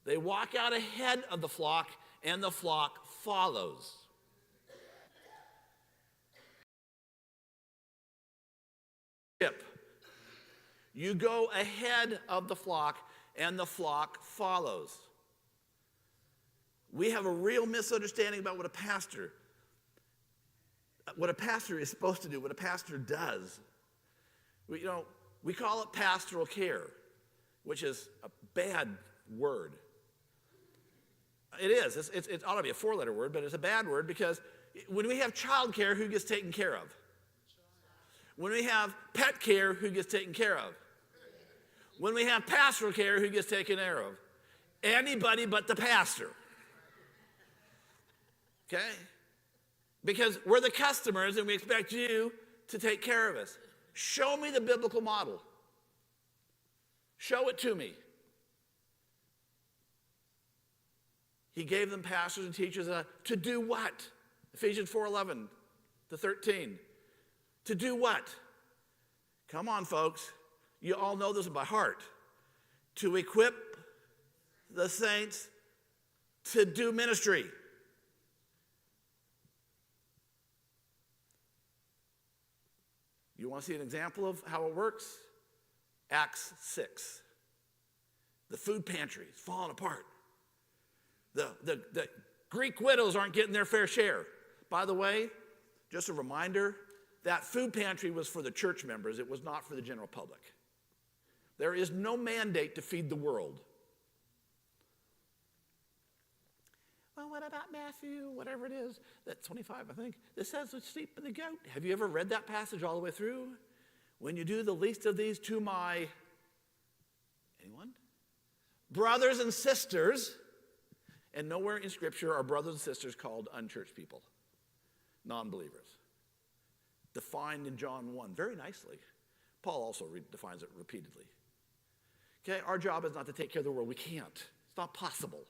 They walk out ahead of the flock, and the flock follows. You go ahead of the flock, and the flock follows. We have a real misunderstanding about what a pastor is supposed to do, what a pastor does. We call it pastoral care, which is a bad word. It is. It ought to be a 4-letter word, but it's a bad word because when we have child care, who gets taken care of? When we have pet care, who gets taken care of? When we have pastoral care, who gets taken care of? Anybody but the pastor. Okay? Because we're the customers and we expect you to take care of us. Show me the biblical model. Show it to me. He gave them pastors and teachers to do what? Ephesians 4:11 to 13. To do what? Come on, folks. You all know this by heart. To equip the saints to do ministry. You want to see an example of how it works? Acts 6. The food pantry is falling apart. The Greek widows aren't getting their fair share. By the way, just a reminder, that food pantry was for the church members. It was not for the general public. There is no mandate to feed the world. Well, what about Matthew, whatever it is, that's 25, I think. This says the sheep and the goat. Have you ever read that passage all the way through? When you do the least of these to my, anyone? Brothers and sisters. And nowhere in Scripture are brothers and sisters called unchurched people, non-believers. Defined in John 1 very nicely. Paul also defines it repeatedly. Okay, our job is not to take care of the world. We can't. It's not possible.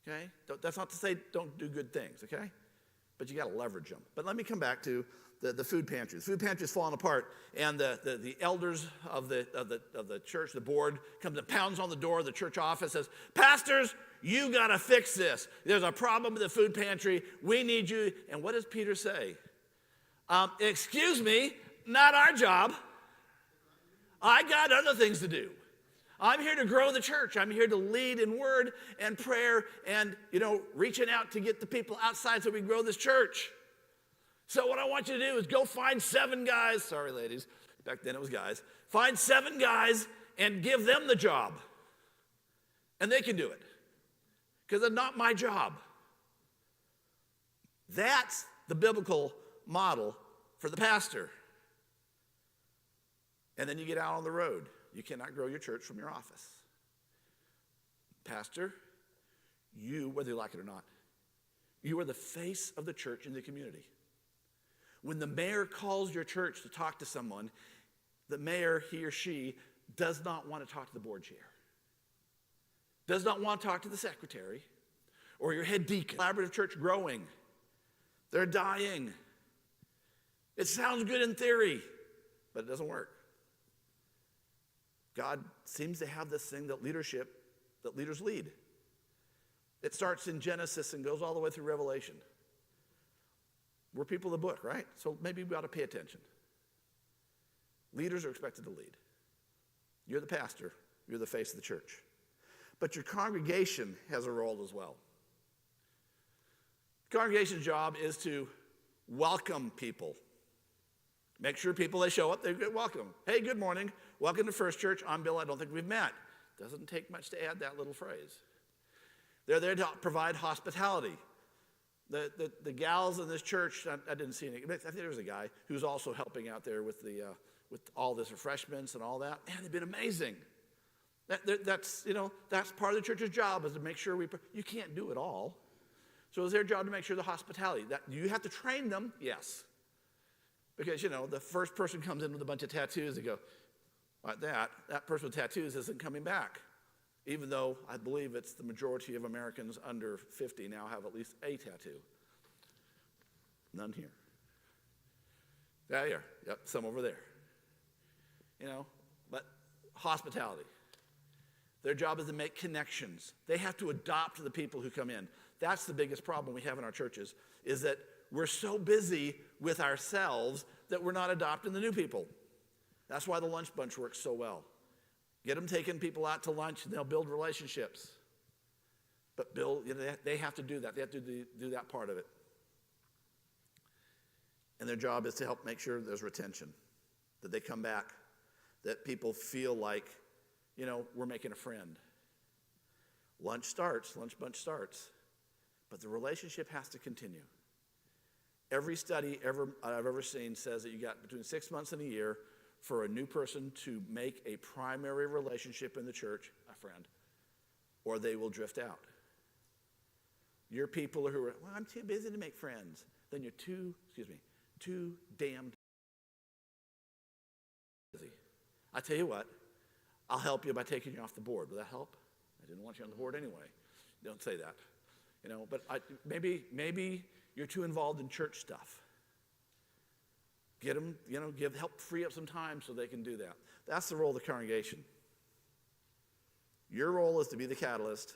Okay, that's not to say don't do good things, okay? But you got to leverage them. But let me come back to the food pantry. The food pantry is falling apart, and the elders of the church, the board, comes and pounds on the door of the church office, says, "Pastors, you got to fix this. There's a problem with the food pantry. We need you." And what does Peter say? Excuse me, not our job. I got other things to do. I'm here to grow the church. I'm here to lead in word and prayer and, reaching out to get the people outside so we grow this church. So what I want you to do is go find 7 guys. Sorry, ladies. Back then it was guys. Find 7 guys and give them the job. And they can do it. Because it's not my job. That's the biblical model for the pastor. And then you get out on the road. You cannot grow your church from your office. Pastor, you, whether you like it or not, you are the face of the church in the community. When the mayor calls your church to talk to someone, the mayor, he or she, does not want to talk to the board chair, does not want to talk to the secretary or your head deacon. Collaborative church growing. They're dying. It sounds good in theory, but it doesn't work. God seems to have this thing that leaders lead. It starts in Genesis and goes all the way through Revelation. We're people of the book, right? So maybe we ought to pay attention. Leaders are expected to lead. You're the pastor. You're the face of the church. But your congregation has a role as well. The congregation's job is to welcome people. Make sure people, they show up, they get welcome. Hey, good morning. Welcome to First Church. I'm Bill. I don't think we've met. Doesn't take much to add that little phrase. They're there to provide hospitality. The gals in this church, I didn't see any. I think there was a guy who's also helping out there with all this refreshments and all that. Man, they've been amazing. That's part of the church's job, is to make sure you can't do it all. So it's their job to make sure the hospitality. That you have to train them, yes. Because, the first person comes in with a bunch of tattoos, they go, like that person with tattoos isn't coming back. Even though I believe it's the majority of Americans under 50 now have at least a tattoo. None here. Yeah, here. Yep, some over there. But hospitality. Their job is to make connections. They have to adopt the people who come in. That's the biggest problem we have in our churches, is that we're so busy with ourselves that we're not adopting the new people. That's why the lunch bunch works so well. Get them taking people out to lunch, and they'll build relationships. But they have to do that. They have to do that part of it. And their job is to help make sure there's retention, that they come back, that people feel like, we're making a friend. Lunch bunch starts, but the relationship has to continue. Every study I've ever seen says that you got between 6 months and a year for a new person to make a primary relationship in the church, a friend, or they will drift out. You're people who are, I'm too busy to make friends. Then you're too damn busy. I tell you what, I'll help you by taking you off the board. Will that help? I didn't want you on the board anyway. Don't say that. But maybe you're too involved in church stuff. Get them, help free up some time so they can do that. That's the role of the congregation. Your role is to be the catalyst.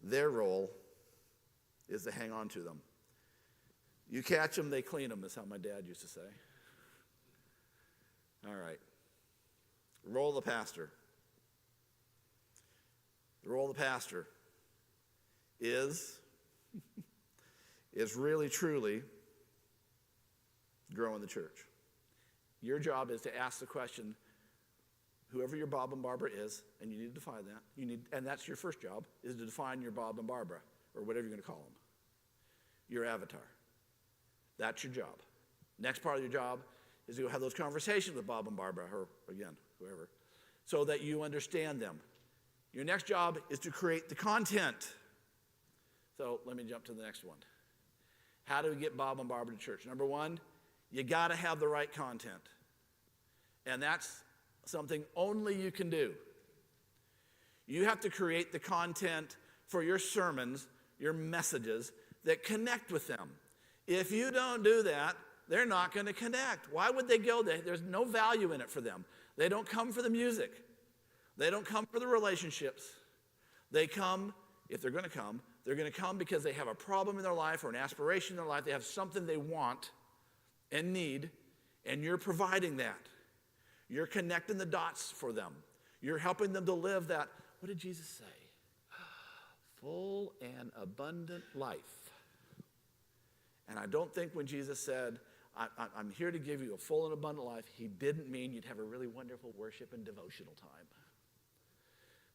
Their role is to hang on to them. You catch them, they clean them, is how my dad used to say. All right. The role of the pastor. The role of the pastor is really, truly growing the church. Your job is to ask the question, whoever your Bob and Barbara is, and you need to define that. And that's your first job, is to define your Bob and Barbara, or whatever you're going to call them. Your avatar. That's your job. Next part of your job is to have those conversations with Bob and Barbara, or again, whoever, so that you understand them. Your next job is to create the content. So let me jump to the next one. How do we get Bob and Barbara to church? Number one, you got to have the right content. And that's something only you can do. You have to create the content for your sermons, your messages, that connect with them. If you don't do that, they're not going to connect. Why would they go there? There's no value in it for them. They don't come for the music. They don't come for the relationships. They come, if they're going to come, they're going to come because they have a problem in their life or an aspiration in their life. They have something they want and need, and you're providing that. You're connecting the dots for them. You're helping them to live that, what did Jesus say? Full and abundant life. And I don't think when Jesus said, I'm here to give you a full and abundant life, he didn't mean you'd have a really wonderful worship and devotional time.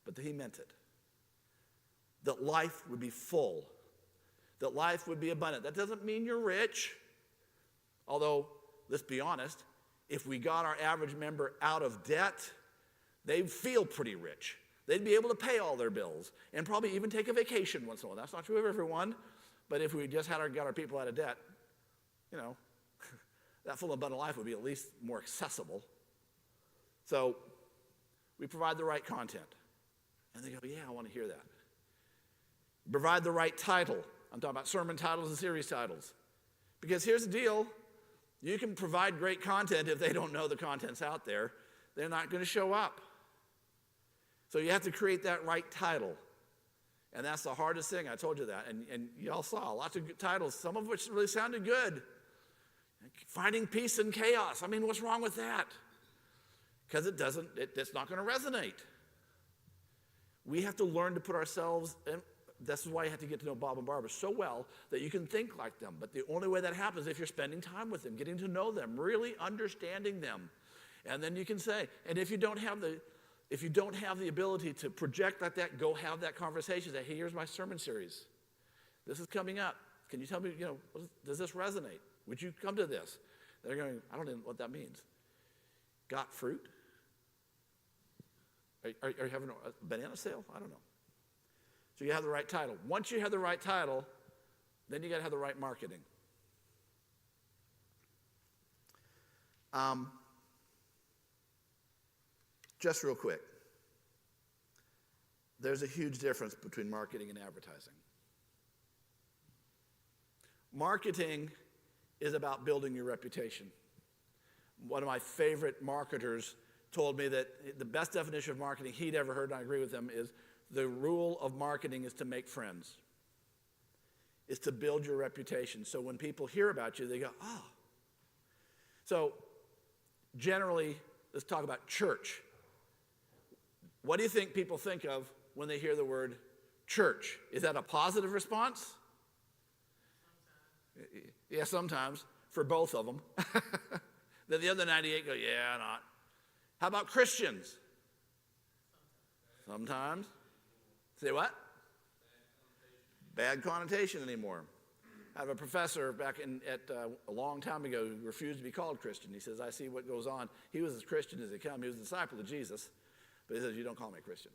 But he meant it. That life would be full. that life would be abundant. That doesn't mean you're rich, although, let's be honest, if we got our average member out of debt, they'd feel pretty rich. They'd be able to pay all their bills and probably even take a vacation once in a while. That's not true of everyone, but if we just got our people out of debt, you know, that full abundant life would be at least more accessible. So we provide the right content. And they go, yeah, I want to hear that. Provide the right title. I'm talking about sermon titles and series titles. Because here's the deal. You can provide great content if they don't know the content's out there. They're not going to show up. So you have to create that right title. And that's the hardest thing. I told you that. And y'all saw lots of good titles, some of which really sounded good. Finding peace in chaos. I mean, what's wrong with that? Because it's not going to resonate. We have to learn to put ourselves in. This is why you have to get to know Bob and Barbara so well that you can think like them. But the only way that happens is if you're spending time with them, getting to know them, really understanding them. And then you can say, and if you don't have the ability to project like that, go have that conversation. Say, hey, here's my sermon series. This is coming up. Can you tell me, does this resonate? Would you come to this? They're going, I don't know what that means. Got fruit? Are you having a banana sale? I don't know. So you have the right title. Once you have the right title, then you got to have the right marketing. Just real quick. There's a huge difference between marketing and advertising. Marketing is about building your reputation. One of my favorite marketers told me that the best definition of marketing he'd ever heard, and I agree with him, is the rule of marketing is to make friends. It's to build your reputation. So when people hear about you, they go, oh. So generally, let's talk about church. What do you think people think of when they hear the word church? Is that a positive response? Sometimes. Yeah, sometimes, for both of them. Then the other 98 go, yeah, not. How about Christians? Sometimes. Say what? Bad connotation anymore. I have a professor back a long time ago who refused to be called Christian. He says, I see what goes on. He was as Christian as they come. He was a disciple of Jesus. But he says, you don't call me a Christian.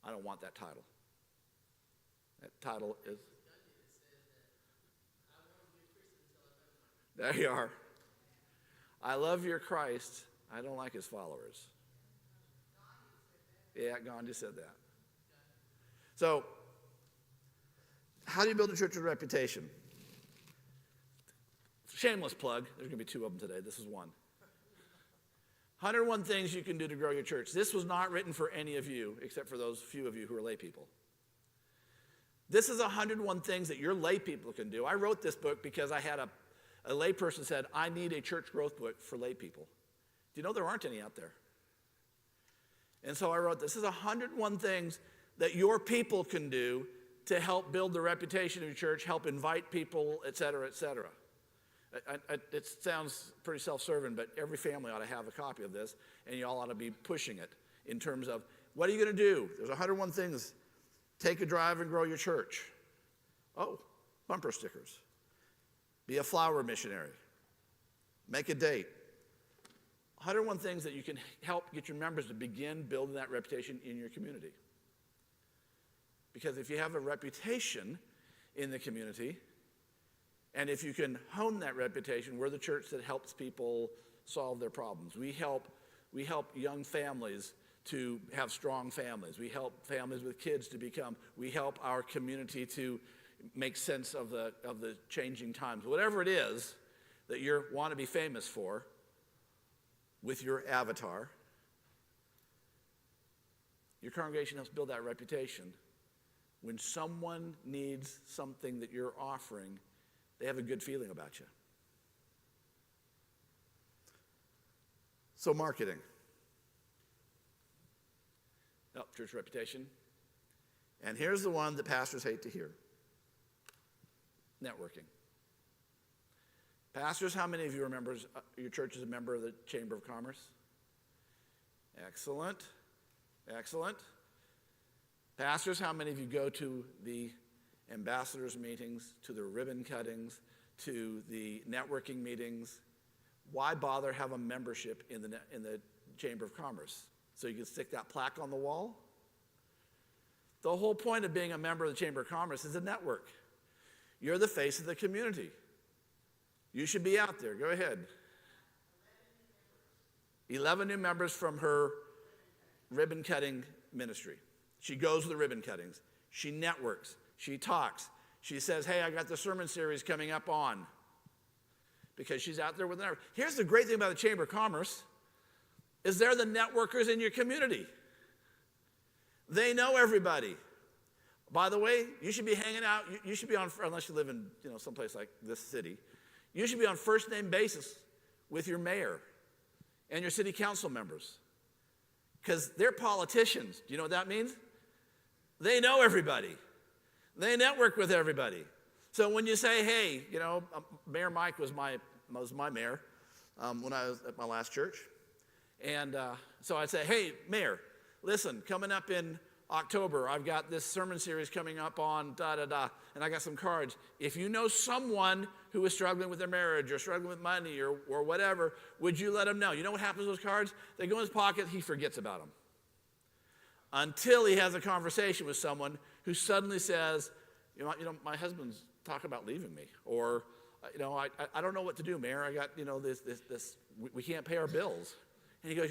I don't want that title. That title is... There you are. I love your Christ. I don't like his followers. Yeah, Gandhi said that. So, how do you build a church's reputation? Shameless plug. There's going to be 2 of them today. This is one. 101 things you can do to grow your church. This was not written for any of you, except for those few of you who are lay people. This is 101 things that your lay people can do. I wrote this book because I had a lay person said, I need a church growth book for lay people. Do you know there aren't any out there? And so I wrote, this is 101 things that your people can do to help build the reputation of your church, help invite people, et cetera, et cetera. It sounds pretty self-serving, but every family ought to have a copy of this, and you all ought to be pushing it in terms of, what are you going to do? There's 101 things. Take a drive and grow your church. Oh, bumper stickers. Be a flower missionary. Make a date. 101 things that you can help get your members to begin building that reputation in your community. Because if you have a reputation in the community, and if you can hone that reputation, we're the church that helps people solve their problems. We help young families to have strong families. We help families with kids to we help our community to make sense of the changing times. Whatever it is that you want to be famous for with your avatar, your congregation helps build that reputation. When someone needs something that you're offering, they have a good feeling about you. So marketing. Oh, church reputation. And here's the one that pastors hate to hear. Networking. Pastors, how many of you are members, your church is a member of the Chamber of Commerce? Excellent. Excellent. Pastors, how many of you go to the ambassadors meetings, to the ribbon cuttings, to the networking meetings. Why bother have a membership in the Chamber of Commerce? So you can stick that plaque on the wall? The whole point of being a member of the Chamber of Commerce is a network. You're the face of the community. You should be out there. Go ahead. 11 new members from her ribbon cutting ministry. She goes to the ribbon cuttings. She networks. She talks. She says, hey, I got the sermon series coming up on. Because she's out there with the network. Here's the great thing about the Chamber of Commerce is they're the networkers in your community. They know everybody. By the way, you should be hanging out. You should be on, unless you live in someplace like this city, you should be on first name basis with your mayor and your city council members. Because they're politicians. Do you know what that means? They know everybody. They network with everybody. So when you say, hey, Mayor Mike was my mayor when I was at my last church. And so I'd say, hey, Mayor, listen, coming up in October, I've got this sermon series coming up on da-da-da, and I got some cards. If you know someone who is struggling with their marriage or struggling with money or whatever, would you let them know? You know what happens with those cards? They go in his pocket, he forgets about them. Until he has a conversation with someone who suddenly says, my husband's talking about leaving me. Or, I don't know what to do, Mayor. I got, this, we can't pay our bills. And he goes,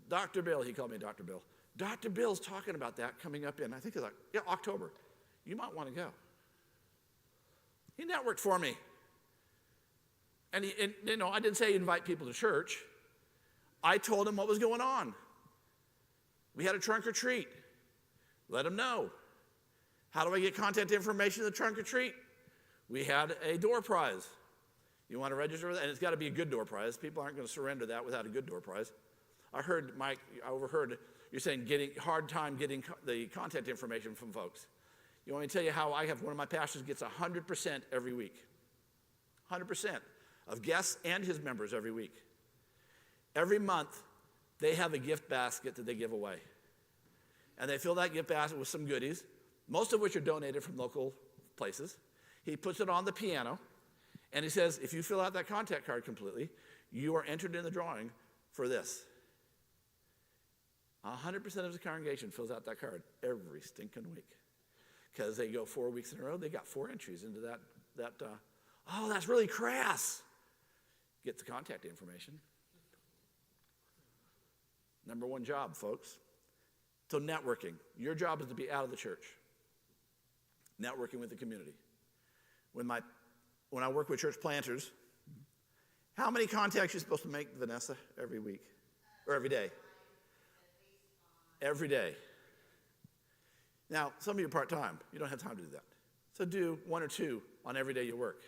Dr. Bill, he called me Dr. Bill. Dr. Bill's talking about that coming up in, I think it's October. You might want to go. He networked for me. And I didn't say invite people to church. I told him what was going on. We had a trunk or treat. Let him know. How do I get contact information to the trunk or treat? We had a door prize. You want to register with that? And it's got to be a good door prize. People aren't going to surrender that without a good door prize. I overheard you're saying hard time getting the contact information from folks. You want me to tell you how I have one of my pastors gets 100% every week. 100% of guests and his members every week. Every month, they have a gift basket that they give away. And they fill that gift basket with some goodies, most of which are donated from local places. He puts it on the piano, and he says, if you fill out that contact card completely, you are entered in the drawing for this. 100% of the congregation fills out that card every stinking week. Because they go 4 weeks in a row, they got 4 entries into that oh, that's really crass. Get the contact information. Number one job, folks. So networking. Your job is to be out of the church. Networking with the community. When I work with church planters, how many contacts are you supposed to make, Vanessa, every week? Or every day? Every day. Now, some of you are part-time. You don't have time to do that. So do 1 or 2 on every day you work.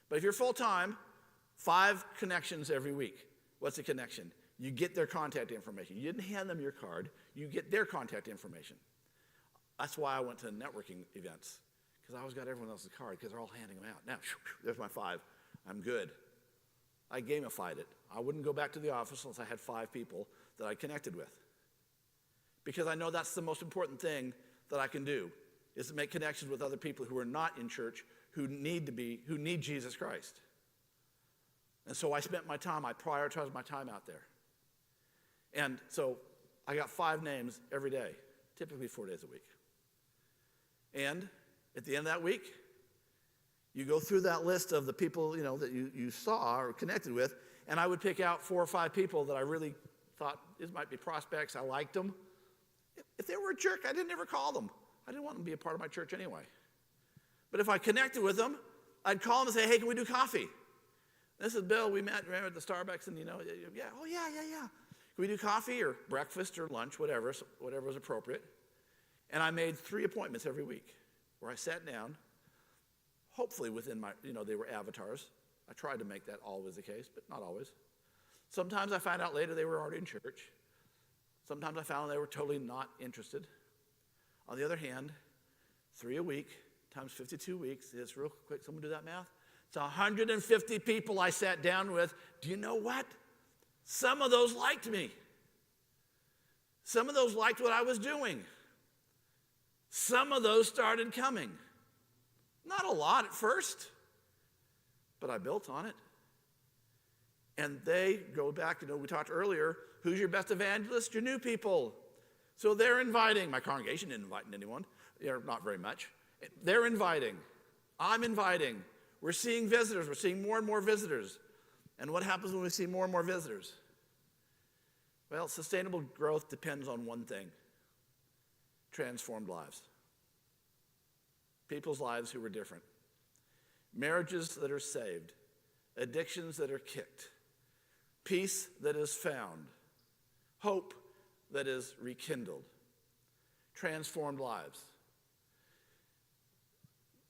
But if you're full-time, 5 connections every week. What's a connection? You get their contact information. You didn't hand them your card. You get their contact information. That's why I went to networking events, because I always got everyone else's card because they're all handing them out. Now, there's my 5. I'm good. I gamified it. I wouldn't go back to the office unless I had 5 people that I connected with. Because I know that's the most important thing that I can do, is to make connections with other people who are not in church, who need Jesus Christ. And so I prioritized my time out there. And so I got 5 names every day, typically 4 days a week. And at the end of that week, you go through that list of the people that you saw or connected with, and I would pick out 4 or 5 people that I really thought these might be prospects. I liked them. If they were a jerk, I didn't ever call them. I didn't want them to be a part of my church anyway. But if I connected with them, I'd call them and say, hey, can we do coffee? This is Bill. We met at the Starbucks, and yeah. Can we do coffee or breakfast or lunch, whatever was appropriate? And I made 3 appointments every week where I sat down, hopefully within my, they were avatars. I tried to make that always the case, but not always. Sometimes I found out later they were already in church. Sometimes I found they were totally not interested. On the other hand, 3 a week times 52 weeks is real quick. Someone do that math? It's 150 people I sat down with. Do you know what? Some of those liked me. Some of those liked what I was doing. Some of those started coming. Not a lot at first, but I built on it. And they go back, we talked earlier, who's your best evangelist? Your new people. So they're inviting. My congregation didn't invite anyone, not very much. They're inviting. I'm inviting. We're seeing visitors. We're seeing more and more visitors. And what happens when we see more and more visitors? Well, sustainable growth depends on one thing: transformed lives. People's lives who were different. Marriages that are saved. Addictions that are kicked. Peace that is found. Hope that is rekindled. Transformed lives.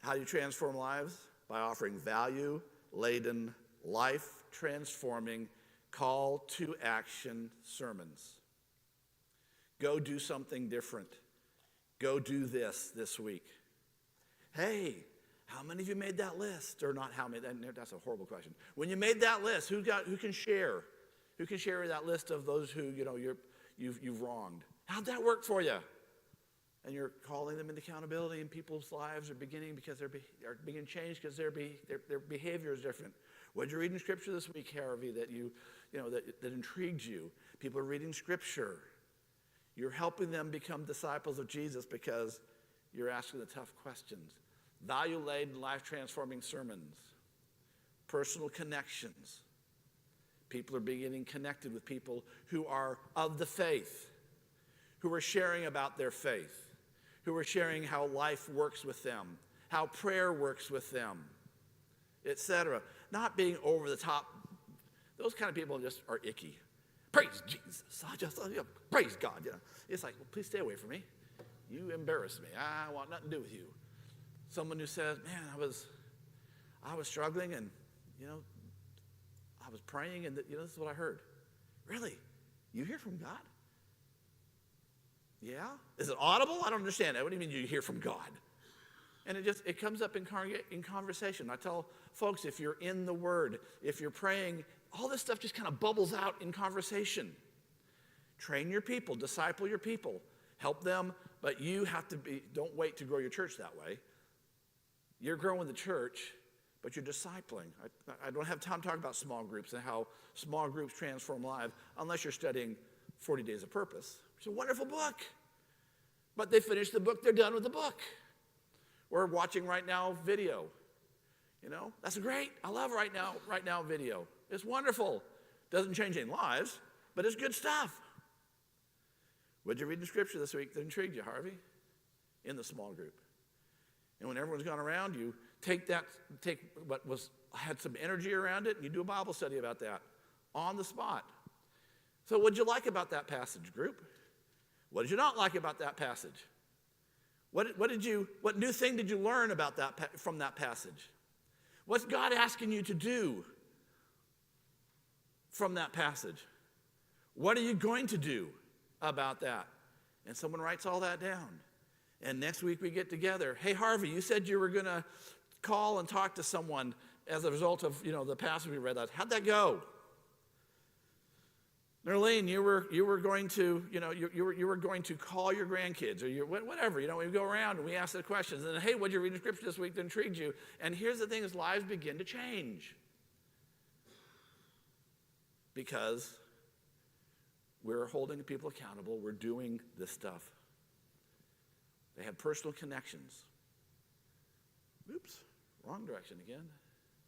How do you transform lives? By offering value-laden, life-transforming, call to action sermons. Go do something different. Go do this week. Hey, how many of you made that list? Or not how many, that's a horrible question. When you made that list, who can share? Who can share that list of those who you've wronged? How'd that work for you? And you're calling them into accountability, and people's lives are beginning because they're being changed because their behavior is different. What did you read in Scripture this week, Harvey, that intrigued you? People are reading Scripture. You're helping them become disciples of Jesus because you're asking the tough questions. Value-laden, life-transforming sermons. Personal connections. People are beginning connected with people who are of the faith, who are sharing about their faith, who are sharing how life works with them, how prayer works with them, etc. Not being over the top. Those kind of people just are icky. Praise Jesus. Praise God. It's like, well, please stay away from me. You embarrass me. I want nothing to do with you. Someone who says, man, I was struggling, and I was praying, and this is what I heard. Really? You hear from God? Yeah? Is it audible? I don't understand that. What do you mean you hear from God? And it comes up in conversation. I tell folks, if you're in the Word, if you're praying, all this stuff just kind of bubbles out in conversation. Train your people, disciple your people, help them, but you have to don't wait to grow your church that way. You're growing the church, but you're discipling. I don't have time to talk about small groups and how small groups transform lives unless you're studying 40 Days of Purpose. It's a wonderful book. But they finished the book, they're done with the book. We're watching right now video. That's great. I love right now video. It's wonderful. Doesn't change any lives, but it's good stuff. What did you read in Scripture this week that intrigued you, Harvey? In the small group. And when everyone's gone around, you take what had some energy around it, and you do a Bible study about that on the spot. So what did you like about that passage, group? What did you not like about that passage? What new thing did you learn about that from that passage? What's God asking you to do from that passage? What are you going to do about that? And someone writes all that down. And next week we get together. Hey, Harvey, you said you were going to call and talk to someone as a result of the passage we read. How'd that go? Nerlene, you were going to you were going to call your grandkids or whatever. We go around and we ask the questions. And then, hey, what did you read in Scripture this week that intrigued you? And here's the thing: is lives begin to change because we're holding people accountable. We're doing this stuff. They have personal connections. Oops, wrong direction again.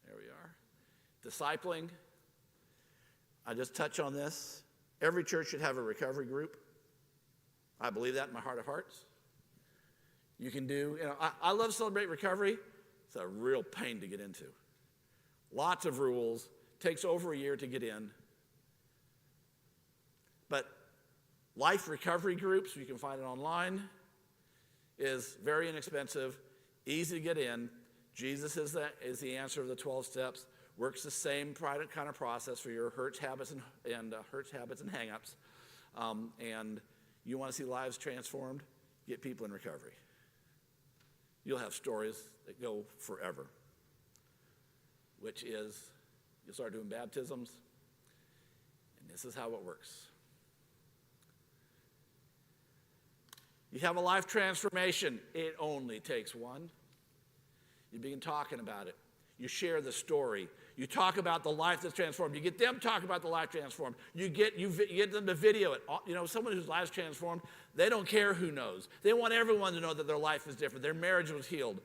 There we are. Discipling. I just touch on this. Every church should have a recovery group. I believe that in my heart of hearts. You can do, I love Celebrate Recovery. It's a real pain to get into. Lots of rules. Takes over a year to get in. But life recovery groups, you can find it online, is very inexpensive, easy to get in. Jesus is the answer of the 12 steps. Works the same kind of process for your hurts, habits, and hang-ups. And you want to see lives transformed? Get people in recovery. You'll have stories that go forever, which is you'll start doing baptisms, and this is how it works. You have a life transformation. It only takes one. You begin talking about it. You share the story. You talk about the life that's transformed. You get them talking about the life transformed. You get them to video it. You know, someone whose life's transformed, they don't care who knows. They want everyone to know that their life is different. Their marriage was healed.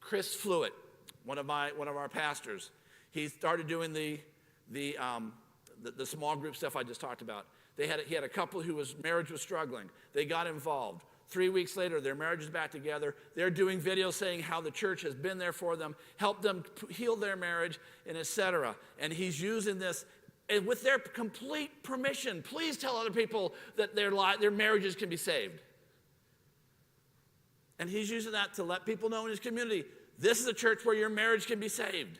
Chris Flewitt, one of our pastors. He started doing the small group stuff I just talked about. He had a couple whose marriage was struggling. They got involved. 3 weeks later, their marriage is back together. They're doing videos saying how the church has been there for them, helped them heal their marriage, and etc. And he's using this and with their complete permission. Please tell other people that their marriages can be saved. And he's using that to let people know in his community, this is a church where your marriage can be saved,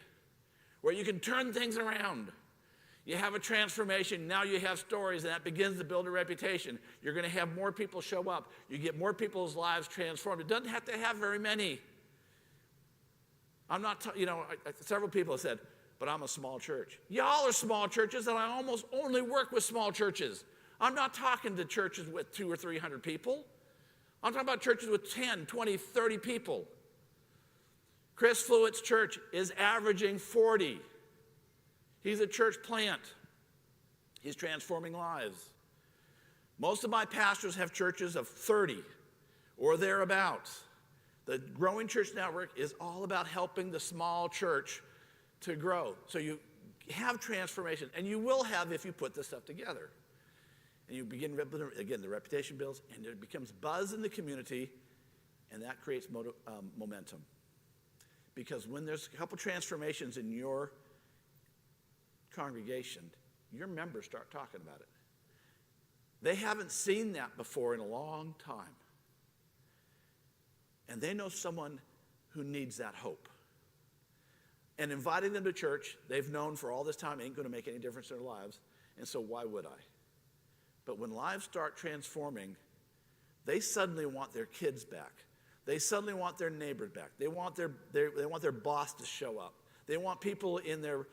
where you can turn things around. You have a transformation, now you have stories, and that begins to build a reputation. You're going to have more people show up. You get more people's lives transformed. It doesn't have to have very many. I'm not, several people have said, but I'm a small church. Y'all are small churches, and I almost only work with small churches. I'm not talking to churches with 200 or 300 people. I'm talking about churches with 10, 20, 30 people. Chris Flewitt's church is averaging 40. He's a church plant. He's transforming lives. Most of my pastors have churches of 30 or thereabouts. The Growing Church Network is all about helping the small church to grow. So you have transformation, and you will have if you put this stuff together. And you begin, again, the reputation builds, and there becomes buzz in the community, and that creates momentum. Because when there's a couple transformations in your congregation, your members start talking about it. They haven't seen that before in a long time. And they know someone who needs that hope. And inviting them to church, they've known for all this time ain't going to make any difference in their lives, and so why would I? But when lives start transforming, they suddenly want their kids back. They suddenly want their neighbors back. They want their boss to show up. They want people in their